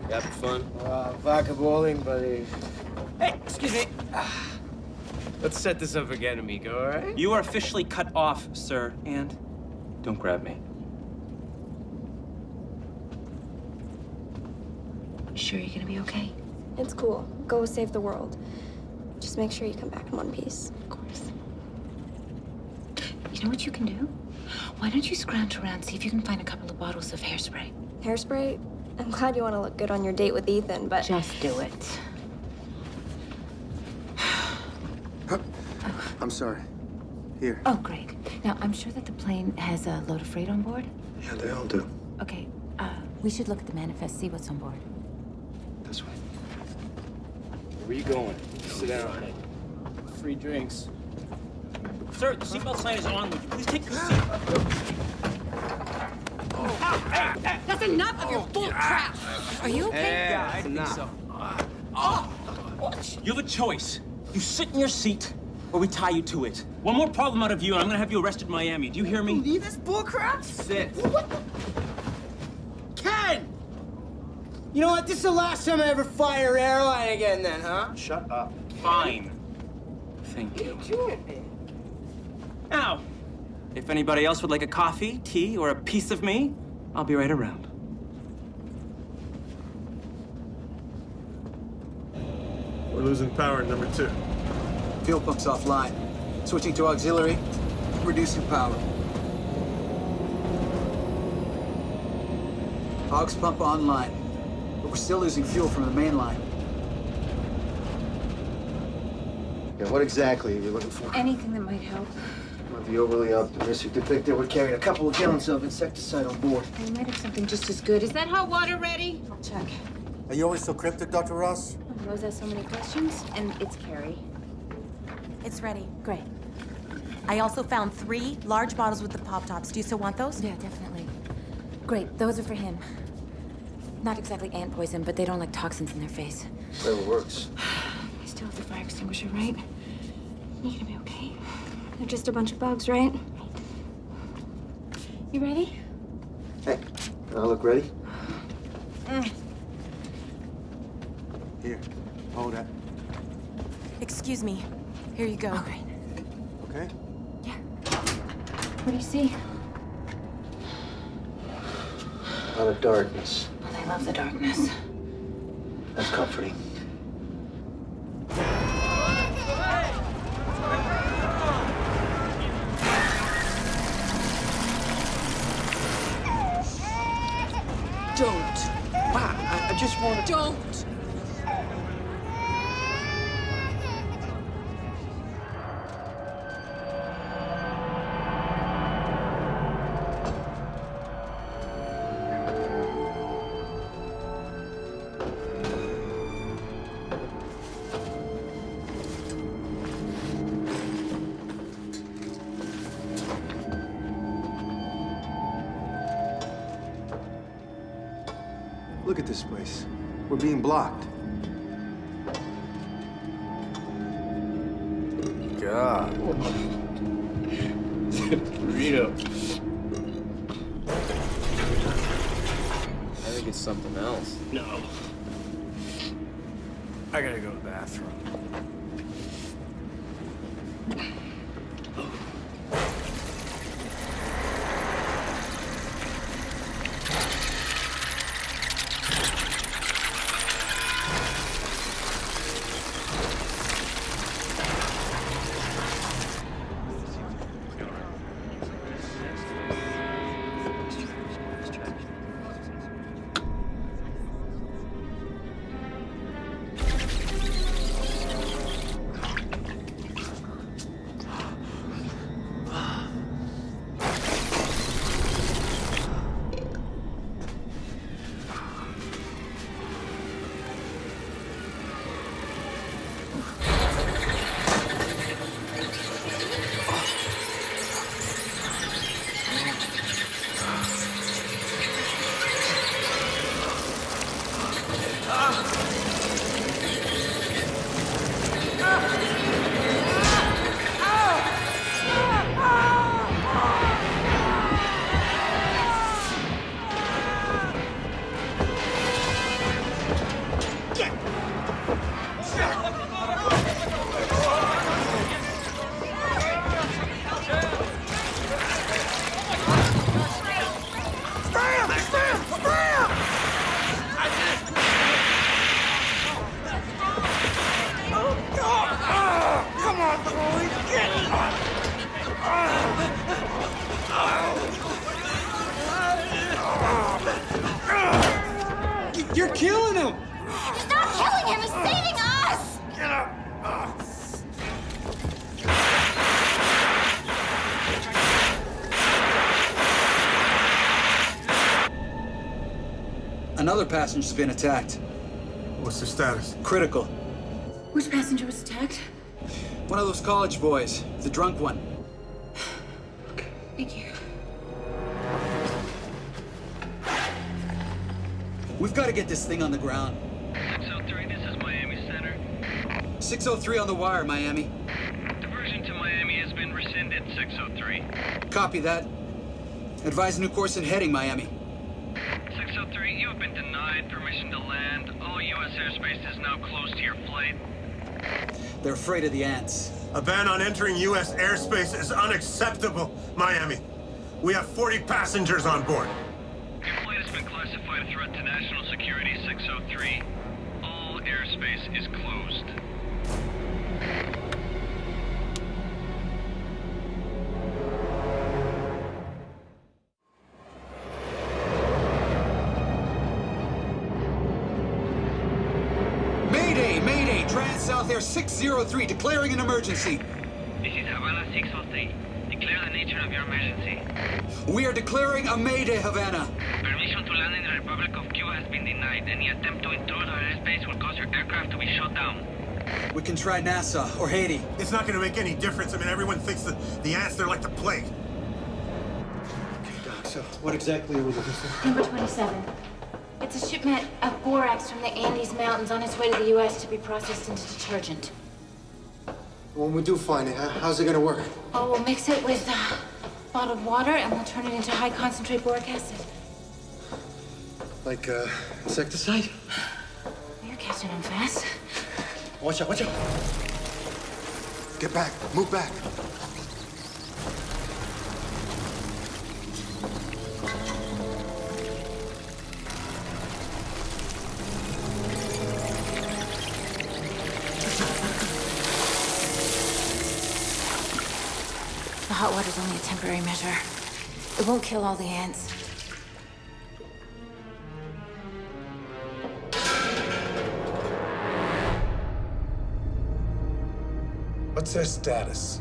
You having fun? Vodka bowling, buddy. Hey, excuse me. Let's set this up again, amigo, all right? You are officially cut off, sir, and don't grab me. You sure you're gonna be okay? It's cool. Go save the world. Just make sure you come back in one piece. Of course. You know what you can do? Why don't you scrounge around, see if you can find a couple of bottles of hairspray? Hairspray? I'm glad you want to look good on your date with Ethan, but... Just do it. I'm sorry. Here. Oh, great. Now, I'm sure that the plane has a load of freight on board. Yeah, they all do. Okay, we should look at the manifest, see what's on board. This way. Where are you going? Sit down. Free drinks. Sir, the seatbelt sign is on. Would you please take your seat? That's enough of your bull crap! Are you okay? Yeah, I think so. You have a choice. You sit in your seat, or we tie you to it. One more problem out of you, and I'm gonna have you arrested in Miami. Do you hear me? Believe this bullcrap? Sit. Ken! You know what? This is the last time I ever fire an airline again, then, huh? Shut up. Fine. Thank you. Now, if anybody else would like a coffee, tea, or a piece of me, I'll be right around. We're losing power in number 2. Fuel pump's offline. Switching to auxiliary, reducing power. Aux pump online, but we're still losing fuel from the main line. Yeah, what exactly are you looking for? Anything that might help. Might be overly optimistic to think that we're carrying a couple of gallons of insecticide on board. We might have something just as good. Is that hot water ready? I'll check. Are you always so cryptic, Dr. Ross? Rose has so many questions, and it's Carrie. It's ready. Great. I also found 3 large bottles with the pop tops. Do you still want those? Yeah, definitely. Great, those are for him. Not exactly ant poison, but they don't like toxins in their face. Whatever works. I still have the fire extinguisher, right? You're gonna be okay. They're just a bunch of bugs, right? You ready? Hey, I look ready? Here, hold that. Excuse me. Here you go. Okay. Okay? What do you see? A lot of darkness. Well, I love the darkness. That's comforting. Don't. Wow, I just want to... Don't. Look at this place. We're being blocked. God. Burrito. I think it's something else. No. I gotta go to the bathroom. Another passenger's been attacked. What's the status? Critical. Which passenger was attacked? One of those college boys, the drunk one. Thank you. We've got to get this thing on the ground. 603, this is Miami Center. 603 on the wire, Miami. Diversion to Miami has been rescinded, 603. Copy that. Advise new course and heading, Miami. 603, you have been denied permission to land. All U.S. airspace is now closed to your flight. They're afraid of the ants. A ban on entering U.S. airspace is unacceptable, Miami. We have 40 passengers on board. Your flight has been classified a threat to national security, 603. All airspace is closed. Mayday! Mayday! Trans-South Air 603 declaring an emergency. This is Havana 603. Declare the nature of your emergency. We are declaring a Mayday, Havana. Permission to land in the Republic of Cuba has been denied. Any attempt to intrude our airspace will cause your aircraft to be shot down. We can try Nassau or Haiti. It's not going to make any difference. I mean, everyone thinks that the ants, they're like the plague. Okay, Doc, so what exactly are we looking for? Number 27. It's a shipment of borax from the Andes Mountains on its way to the U.S. to be processed into detergent. When we do find it, how's it gonna work? Oh, we'll mix it with bottled water and we'll turn it into high concentrate boric acid. Like, insecticide? You're catching on fast. Watch out, watch out. Get back, move back. The hot water's only a temporary measure. It won't kill all the ants. What's their status?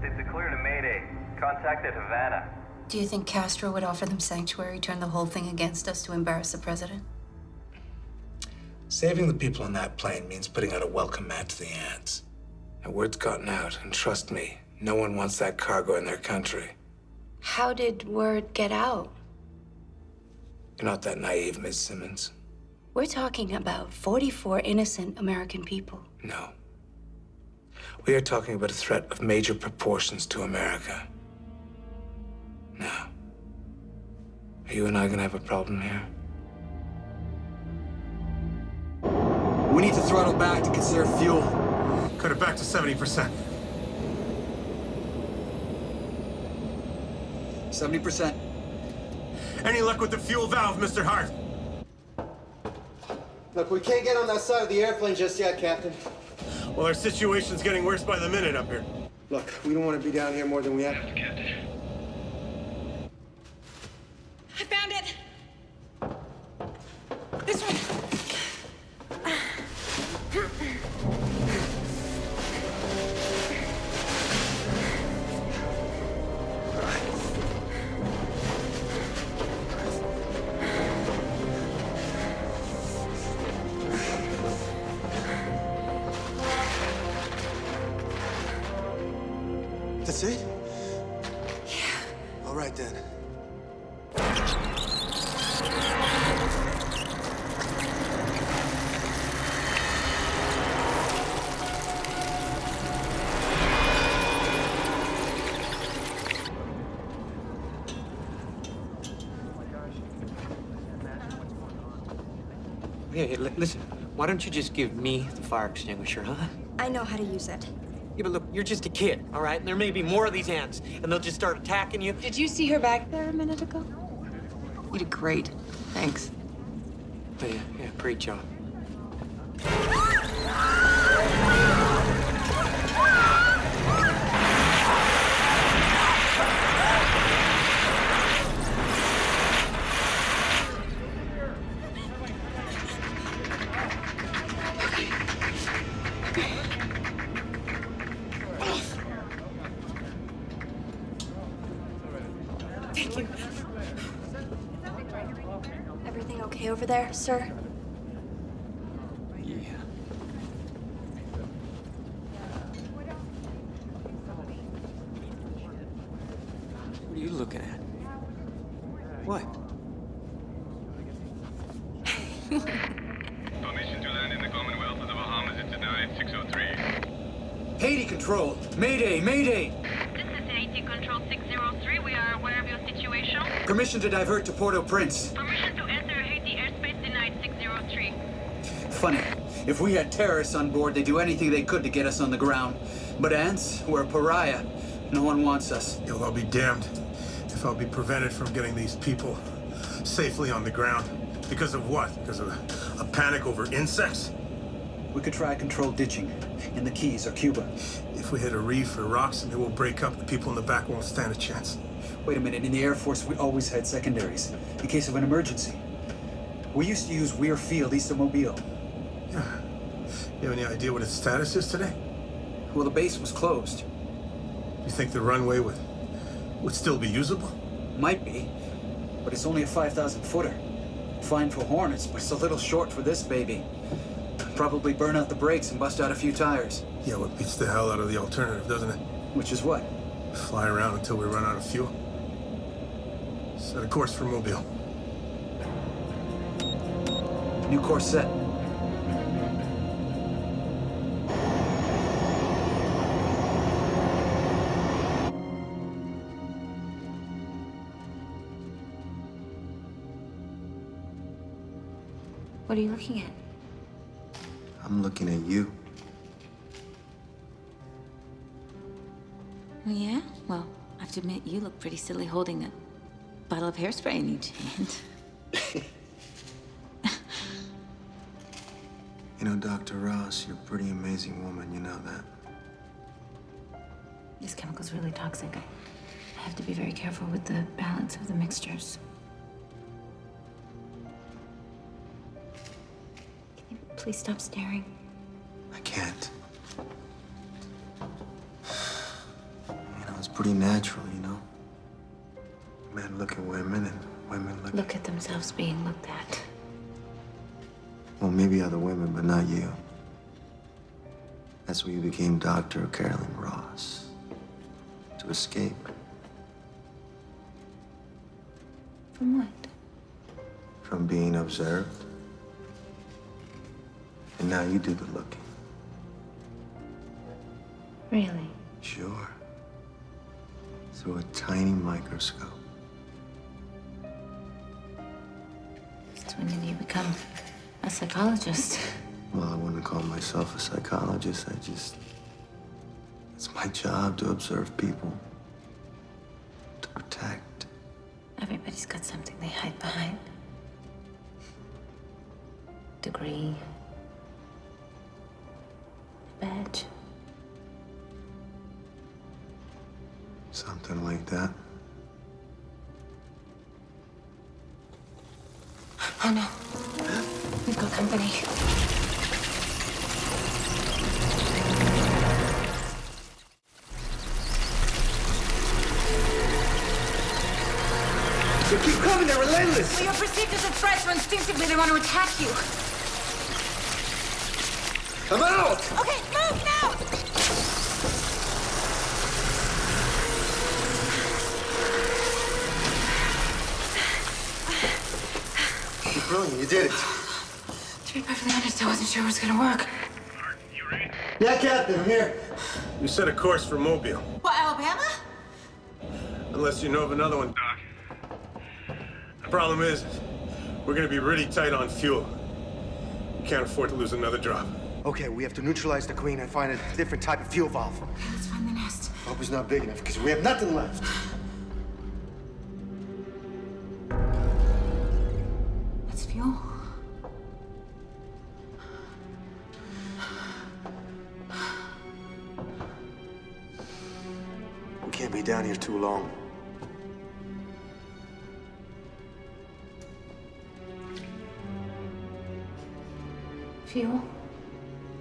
They've declared a Mayday. Contacted Havana. Do you think Castro would offer them sanctuary, turn the whole thing against us to embarrass the president? Saving the people on that plane means putting out a welcome mat to the ants. And word's gotten out, and trust me, no one wants that cargo in their country. How did word get out? You're not that naive, Ms. Simmons. We're talking about 44 innocent American people. No. We are talking about a threat of major proportions to America. Now, are you and I gonna have a problem here? We need to throttle back to conserve fuel. Cut it back to 70%. 70%. Any luck with the fuel valve, Mr. Hart? Look, we can't get on that side of the airplane just yet, Captain. Well, our situation's getting worse by the minute up here. Look, we don't want to be down here more than we have. I found it. This one. That's it? Yeah. All right, then. Hey, listen, why don't you just give me the fire extinguisher, huh? I know how to use it. Yeah, but look, you're just a kid, all right? And there may be more of these ants, and they'll just start attacking you. Did you see her back there a minute ago? You did great. Thanks. Oh, yeah, great job. Thank you. Everything okay over there, sir? Yeah. What are you looking at? What? Permission to land in the Commonwealth of the Bahamas is denied, 603. Haiti Control. Mayday, Mayday. This is Haiti Control 603. We are aware of your situation. Permission to divert to Port-au-Prince. Permission to enter Haiti airspace denied, 603. Funny. If we had terrorists on board, they'd do anything they could to get us on the ground. But ants, we're a pariah. No one wants us. Yo, I'll be damned if I'll be prevented from getting these people safely on the ground. Because of what? Because of a panic over insects? We could try controlled ditching in the Keys or Cuba. If we hit a reef or rocks and they will break up, the people in the back won't stand a chance. Wait a minute, in the Air Force, we always had secondaries in case of an emergency. We used to use Weir Field east of Mobile. Yeah. You have any idea what its status is today? Well, the base was closed. You think the runway would still be usable? Might be, but it's only a 5,000-footer. Fine for Hornets, but it's a little short for this baby. Probably burn out the brakes and bust out a few tires. Yeah, what beats the hell out of the alternative, doesn't it? Which is what? Fly around until we run out of fuel. Set a course for Mobile. New course set. What are you looking at? I'm looking at you. Oh, yeah? Well, I have to admit, you look pretty silly holding a bottle of hairspray in each hand. You know, Dr. Ross, you're a pretty amazing woman, you know that. This chemical's really toxic. I have to be very careful with the balance of the mixtures. Can you please stop staring? I can't. You know, it's pretty natural, you know? Men look at women and women Look at themselves being looked at. Well, maybe other women, but not you. That's why you became Dr. Carolyn Ross. To escape. From what? From being observed. And now you do the looking. Really? Sure. Through a tiny microscope. Since when did you become a psychologist? Well, I wouldn't call myself a psychologist. It's my job to observe people. To protect. Everybody's got something they hide behind. Degree. A badge. Something like that. Oh no. We've got company. They keep coming, they're relentless! Well, you're perceived as a threat, so instinctively they want to attack you. I'm out! Okay, move now! You're brilliant, you did it. To be perfectly honest, I wasn't sure it was gonna work. Yeah, Captain, I'm here. You set a course for Mobile. What, Alabama? Unless you know of another one, Doc. The problem is, we're gonna be really tight on fuel. We can't afford to lose another drop. Okay, we have to neutralize the queen and find a different type of fuel valve. Okay, let's find the nest. Hope it's not big enough, because we have nothing left. That's fuel. We can't be down here too long. Fuel?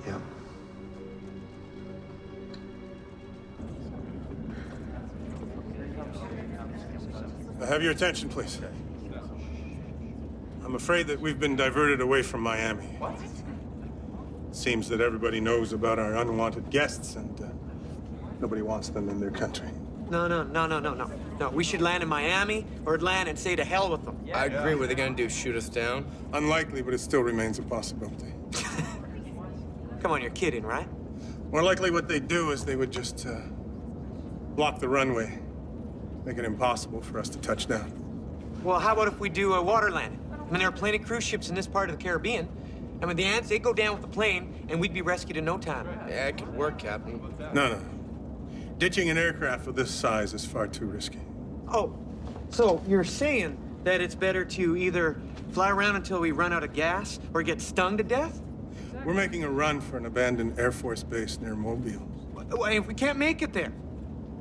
Yeah. Have your attention, please. I'm I'm afraid that we've been diverted away from Miami. What? Seems that everybody knows about our unwanted guests, and nobody wants them in their country. No. We should land in Miami or land and say to hell with them. I agree. What are they gonna do? Shoot us down? Unlikely, but it still remains a possibility. Come on, you're kidding, right? More likely what they'd do is they would just block the runway, make it impossible for us to touch down. Well, how about if we do a water landing? I mean, there are plenty of cruise ships in this part of the Caribbean. And with the ants, they'd go down with the plane, and we'd be rescued in no time. Yeah, it could work, Captain. No. Ditching an aircraft of this size is far too risky. Oh, so you're saying that it's better to either fly around until we run out of gas or get stung to death? We're making a run for an abandoned Air Force base near Mobile. If we can't make it there,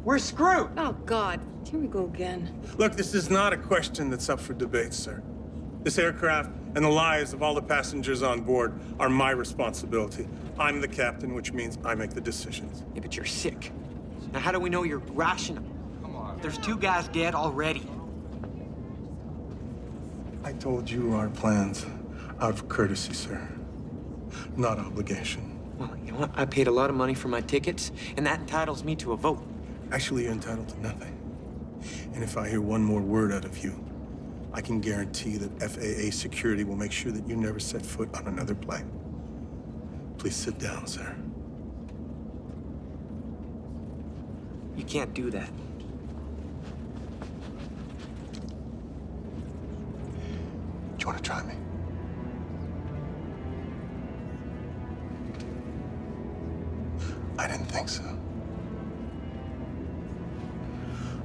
we're screwed. Oh, God. Here we go again. Look, this is not a question that's up for debate, sir. This aircraft and the lives of all the passengers on board are my responsibility. I'm the captain, which means I make the decisions. Yeah, but you're sick. Now, how do we know you're rational? Come on. There's 2 guys dead already. I told you our plans out of courtesy, sir. Not obligation. Well, you know what? I paid a lot of money for my tickets, and that entitles me to a vote. Actually, you're entitled to nothing. And if I hear one more word out of you, I can guarantee that FAA security will make sure that you never set foot on another plane. Please sit down, sir. You can't do that. Do you want to try me? I didn't think so.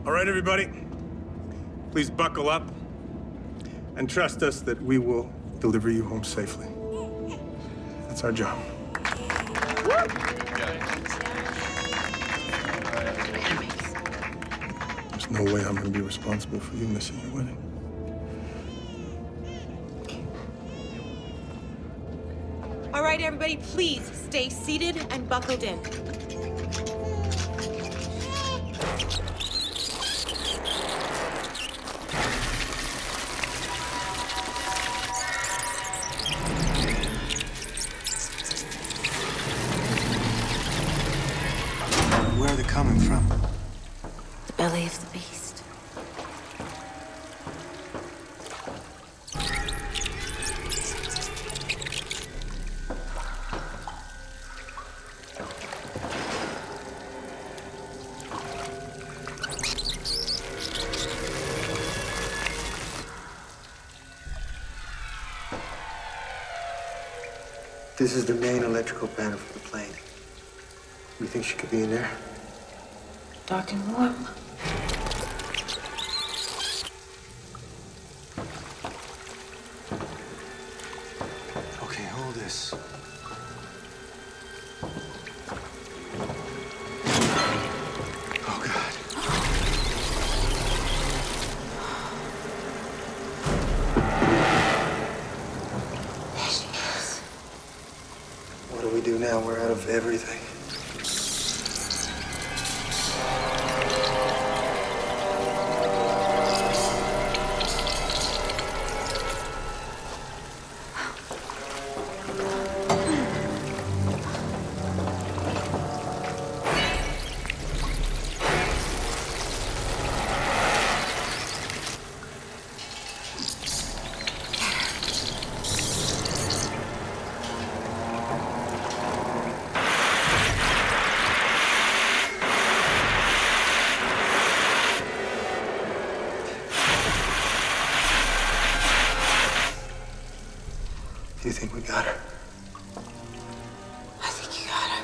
All right, everybody. Please buckle up and trust us that we will deliver you home safely. That's our job. There's no way I'm going to be responsible for you missing your wedding. All right, everybody, please stay seated and buckled in. Where are they coming from? The belly of the beast. This is the main electrical panel for the plane. You think she could be in there? Dark and warm. Okay, hold this. Oh, God. There she is. What do we do now? We're out of everything. Do you think we got her? I think you got her.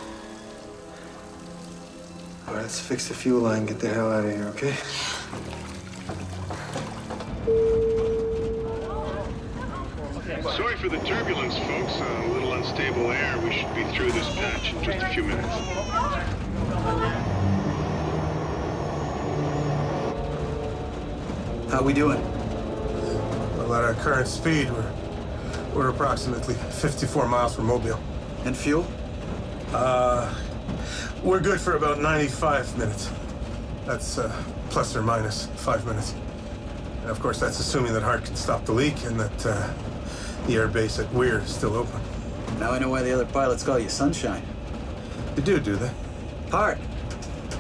All right, let's fix the fuel line and get the hell out of here, okay? Sorry for the turbulence, folks. A little unstable air. We should be through this patch in just a few minutes. How we doing? Well, at our current speed, we're approximately 54 miles from Mobile. And fuel? We're good for about 95 minutes. That's plus or minus 5 minutes. And of course, that's assuming that Hart can stop the leak and that The air base at Weir is still open. Now I know why the other pilots call you Sunshine. They do they? Hart,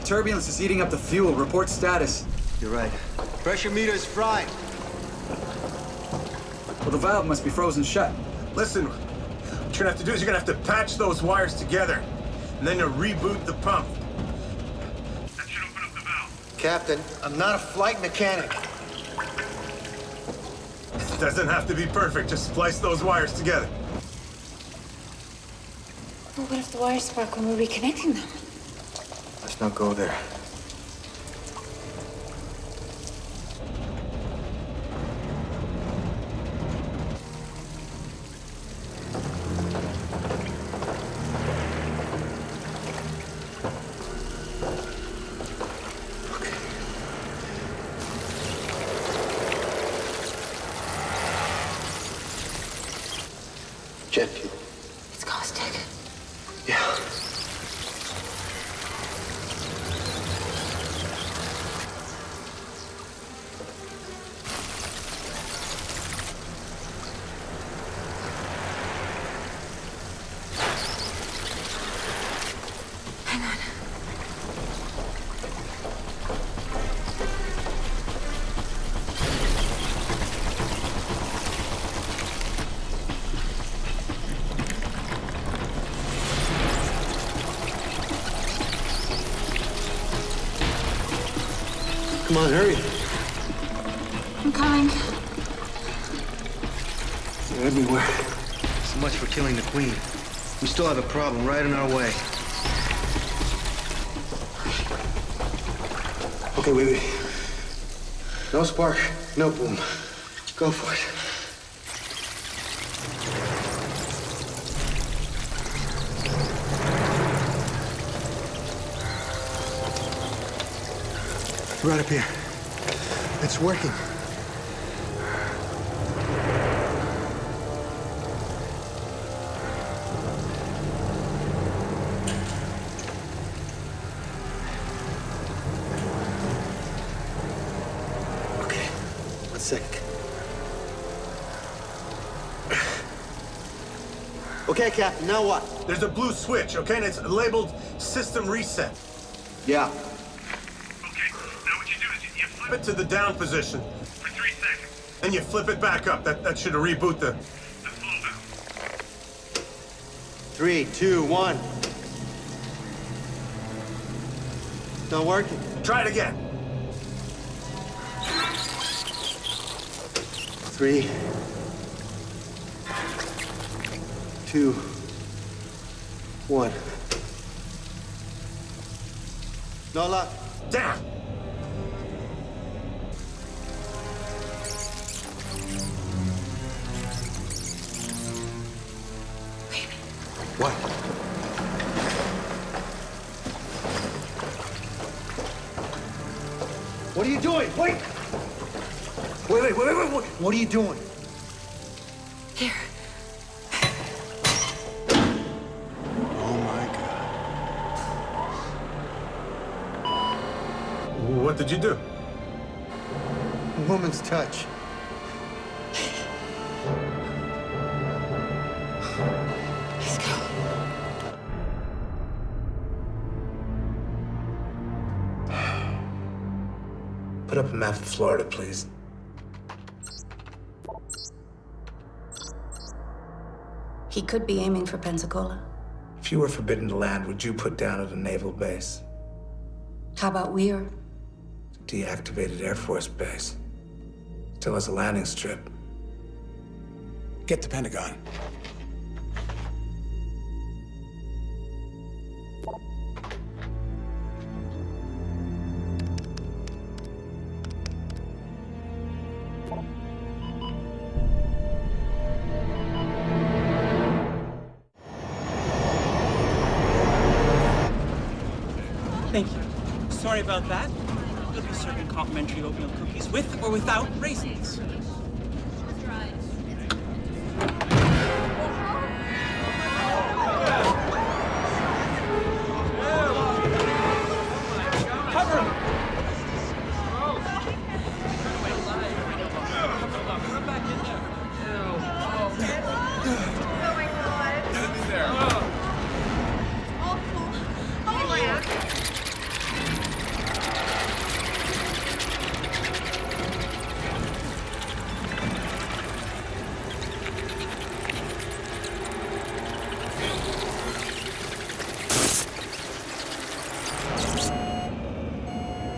turbulence is eating up the fuel. Report status. You're right. Pressure meter is fried. Well, the valve must be frozen shut. Listen, what you're gonna have to do is you're gonna have to patch those wires together, and then you'll reboot the pump. That should open up the valve. Captain, I'm not a flight mechanic. It doesn't have to be perfect. Just splice those wires together. Well, what if the wires spark when we're reconnecting them? Let's not go there. Jet fuel. It's caustic. Yeah. Hang on. Come on, hurry. I'm coming. They're everywhere. So much for killing the Queen. We still have a problem right in our way. Okay, wait. No spark, no boom. Go for it. Right up here. It's working. Okay, 1 second. Okay, Captain, now what? There's a blue switch, okay? And it's labeled System Reset. Yeah. Flip it to the down position. For 3 seconds. Then you flip it back up. That should reboot the... flow valve. 3, 2, 1. Not working. Try it again. 3, 2, 1. No luck. Down. What? What are you doing? Wait! Wait. What are you doing? Here. Oh my God. What did you do? A woman's touch. Let's go. Put up a map of Florida, please. He could be aiming for Pensacola. If you were forbidden to land, would you put down at a naval base? How about Weir? Deactivated Air Force base. Still has a landing strip. Get the Pentagon. Thank you. Sorry about that. We'll be serving complimentary oatmeal cookies with or without raisins. Cover him!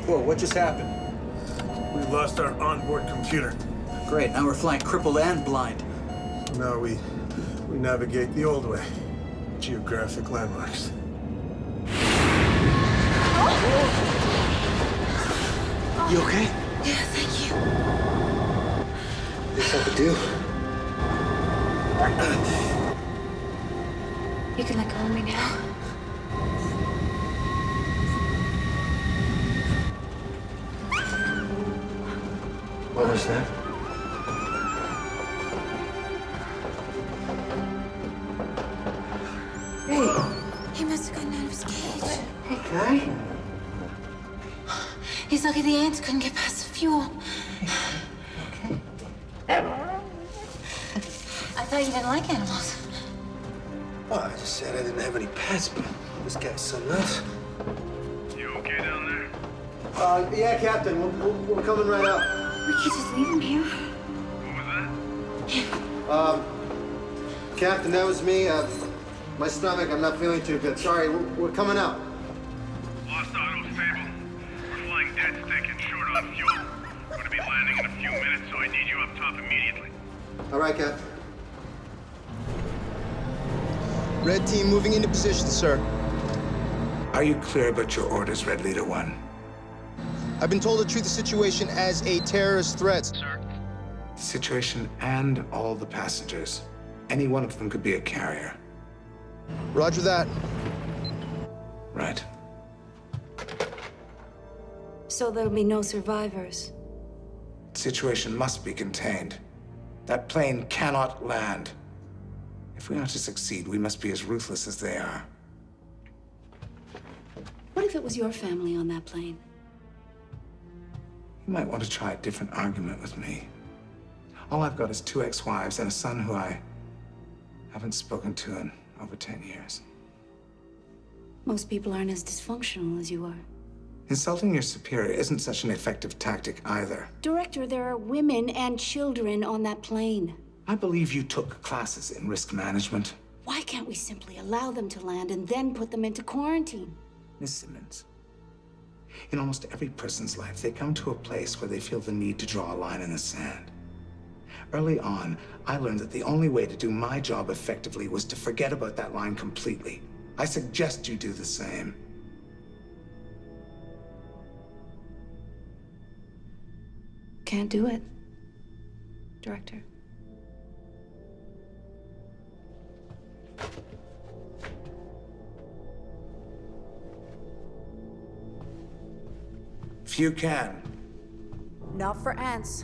Whoa, what just happened? We lost our onboard computer. Great, now we're flying crippled and blind. Now we navigate the old way. Geographic landmarks. You okay? Yeah, thank you. This I could do. You can let go of me now. What was that? Hey. He must have gotten out of his cage. Hey, guy. He's lucky the ants couldn't get past the fuel. I thought you didn't like animals. Well, I just said I didn't have any pets, but this guy's something else. You okay down there? Yeah, Captain. We're coming right up. We can't just leave him here. What was that? Captain, that was me. My stomach, I'm not feeling too good. Sorry, we're coming up. Lost auto stable. We're flying dead stick and short on fuel. We're gonna be landing in a few minutes, so I need you up top immediately. All right, Captain. Red team moving into position, sir. Are you clear about your orders, Red Leader 1? I've been told to treat the situation as a terrorist threat. Sir? The situation and all the passengers. Any one of them could be a carrier. Roger that. Right. So there'll be no survivors. The situation must be contained. That plane cannot land. If we are to succeed, we must be as ruthless as they are. What if it was your family on that plane? You might want to try a different argument with me. All I've got is 2 ex-wives and a son who I haven't spoken to in over 10 years. Most people aren't as dysfunctional as you are. Insulting your superior isn't such an effective tactic either. Director, there are women and children on that plane. I believe you took classes in risk management. Why can't we simply allow them to land and then put them into quarantine? Miss Simmons, in almost every person's life, they come to a place where they feel the need to draw a line in the sand. Early on, I learned that the only way to do my job effectively was to forget about that line completely. I suggest you do the same. Can't do it, Director. If you can. Not for ants.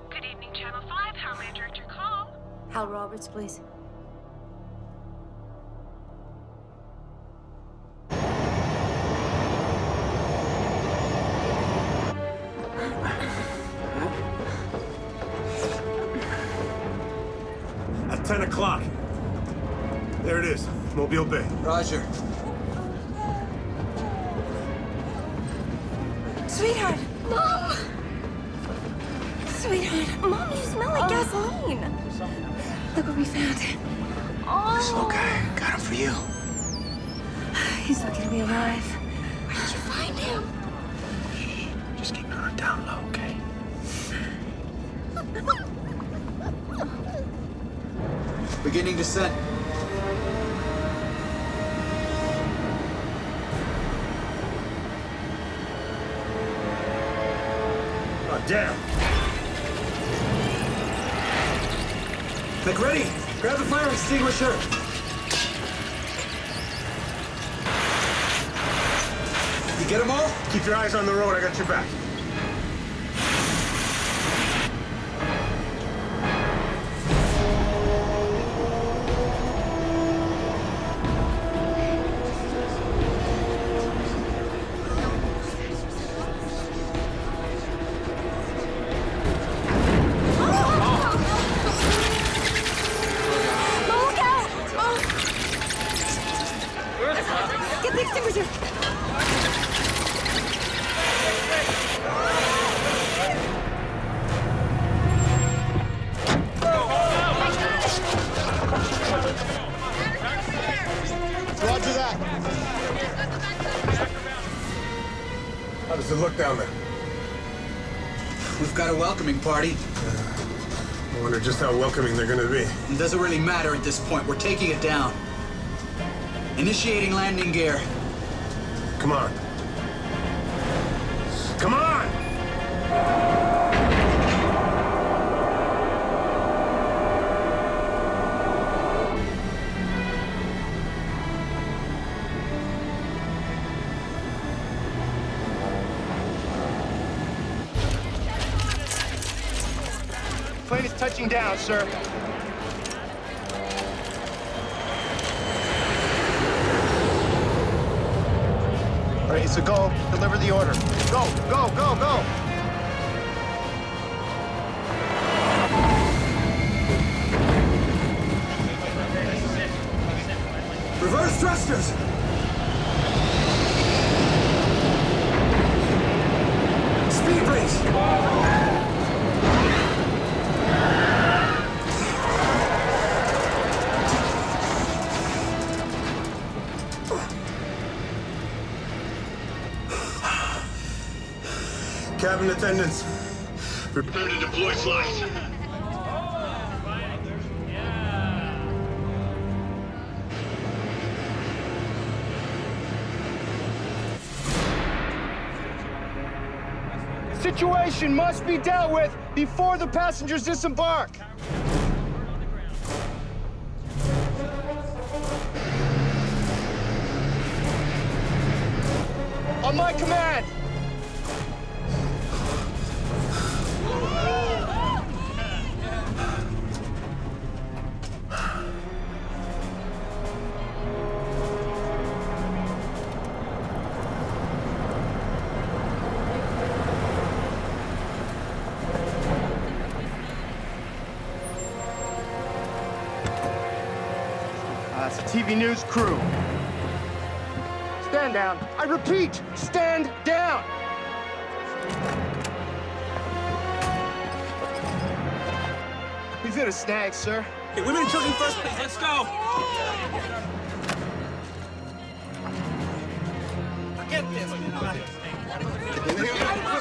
Good evening, Channel 5. How may I direct your call? Hal Roberts, please. At 10 o'clock. There it is, Mobile Bay. Roger. Sweetheart! Mom! Sweetheart! Mom, you smell like gasoline! Look what we found. Oh! This little guy got him for you. He's lucky to be alive. Where did you find him? Just keep it on down low, okay? Beginning descent. Oh, damn. Make ready. Grab the fire extinguisher. You get them all? Keep your eyes on the road, I got your back. Get the extinguisher! Roger that. How does it look down there? We've got a welcoming party. I wonder just how welcoming they're gonna be. It doesn't really matter at this point. We're taking it down. Initiating landing gear. Come on. Come on! Plane is touching down, sir. All right, it's a go. Deliver the order. Go, go, go, go. Reverse thrusters! Speed brakes! Cabin attendants, prepare to deploy flight. Situation must be dealt with before the passengers disembark. On my command. It's a TV news crew. Stand down. I repeat, stand down. We've hit a snag, sir. Hey, women and children first, please. Let's go. Forget this.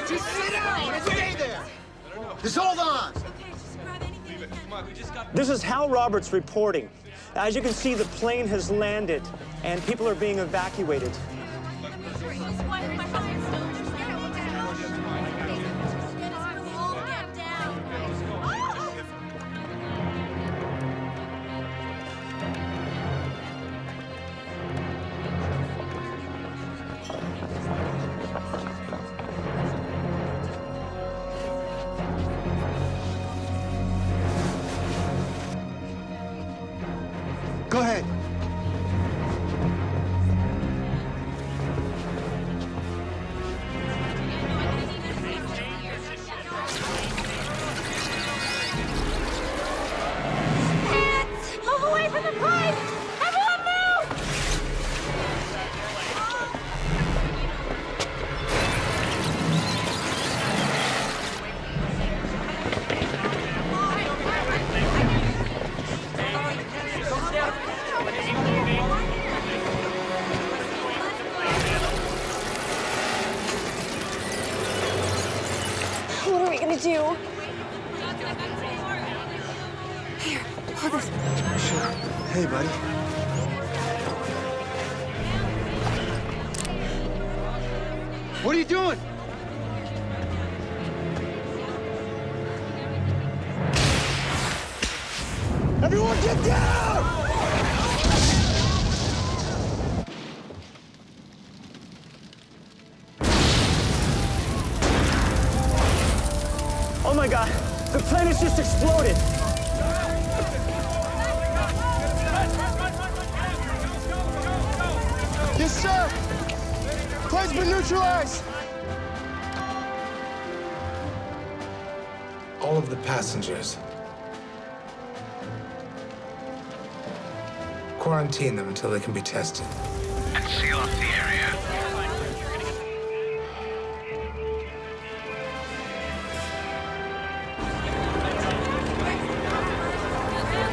Just sit down and stay there. Just hold on. This is Hal Roberts reporting. As you can see, the plane has landed, and people are being evacuated. Go ahead. Move away from the plane! Everyone move! What are we gonna do? Here, hold this. Sure. Hey, buddy. What are you doing? Everyone get down! Oh my God, the plane has just exploded. Yes, sir. Plane's been neutralized. All of the passengers. Quarantine them until they can be tested. seal off the area.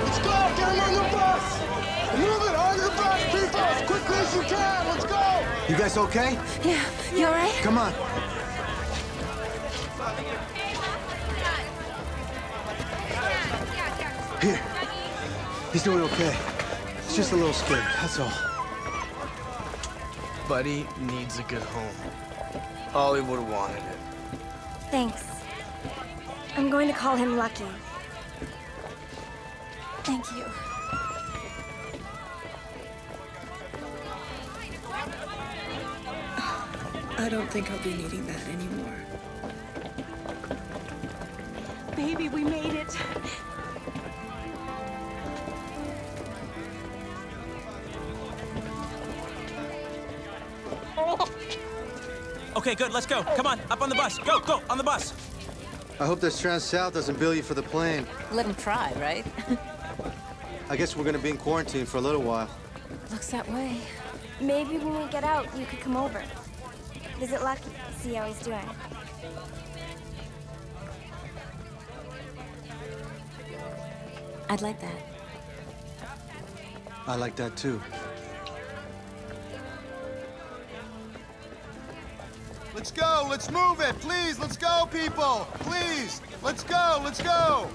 Let's go! Get him on the bus! Move it! On the bus, people! As quickly as you can! Let's go! You guys okay? Yeah, you all right? Come on. Here. He's doing okay. He's just a little scared, that's all. Buddy needs a good home. Ollie would have wanted it. Thanks. I'm going to call him Lucky. Thank you. I don't think I'll be needing that anymore. Baby, we made it. Okay, good, let's go. Come on, up on the bus. Go, go, on the bus. I hope that Trans South doesn't bill you for the plane. Let him try, right? I guess we're gonna be in quarantine for a little while. Looks that way. Maybe when we get out, you could come over. Visit Lucky, see how he's doing. I'd like that. I like that too. Let's go. Let's move it. Please, let's go, people. Please. Let's go. Let's go.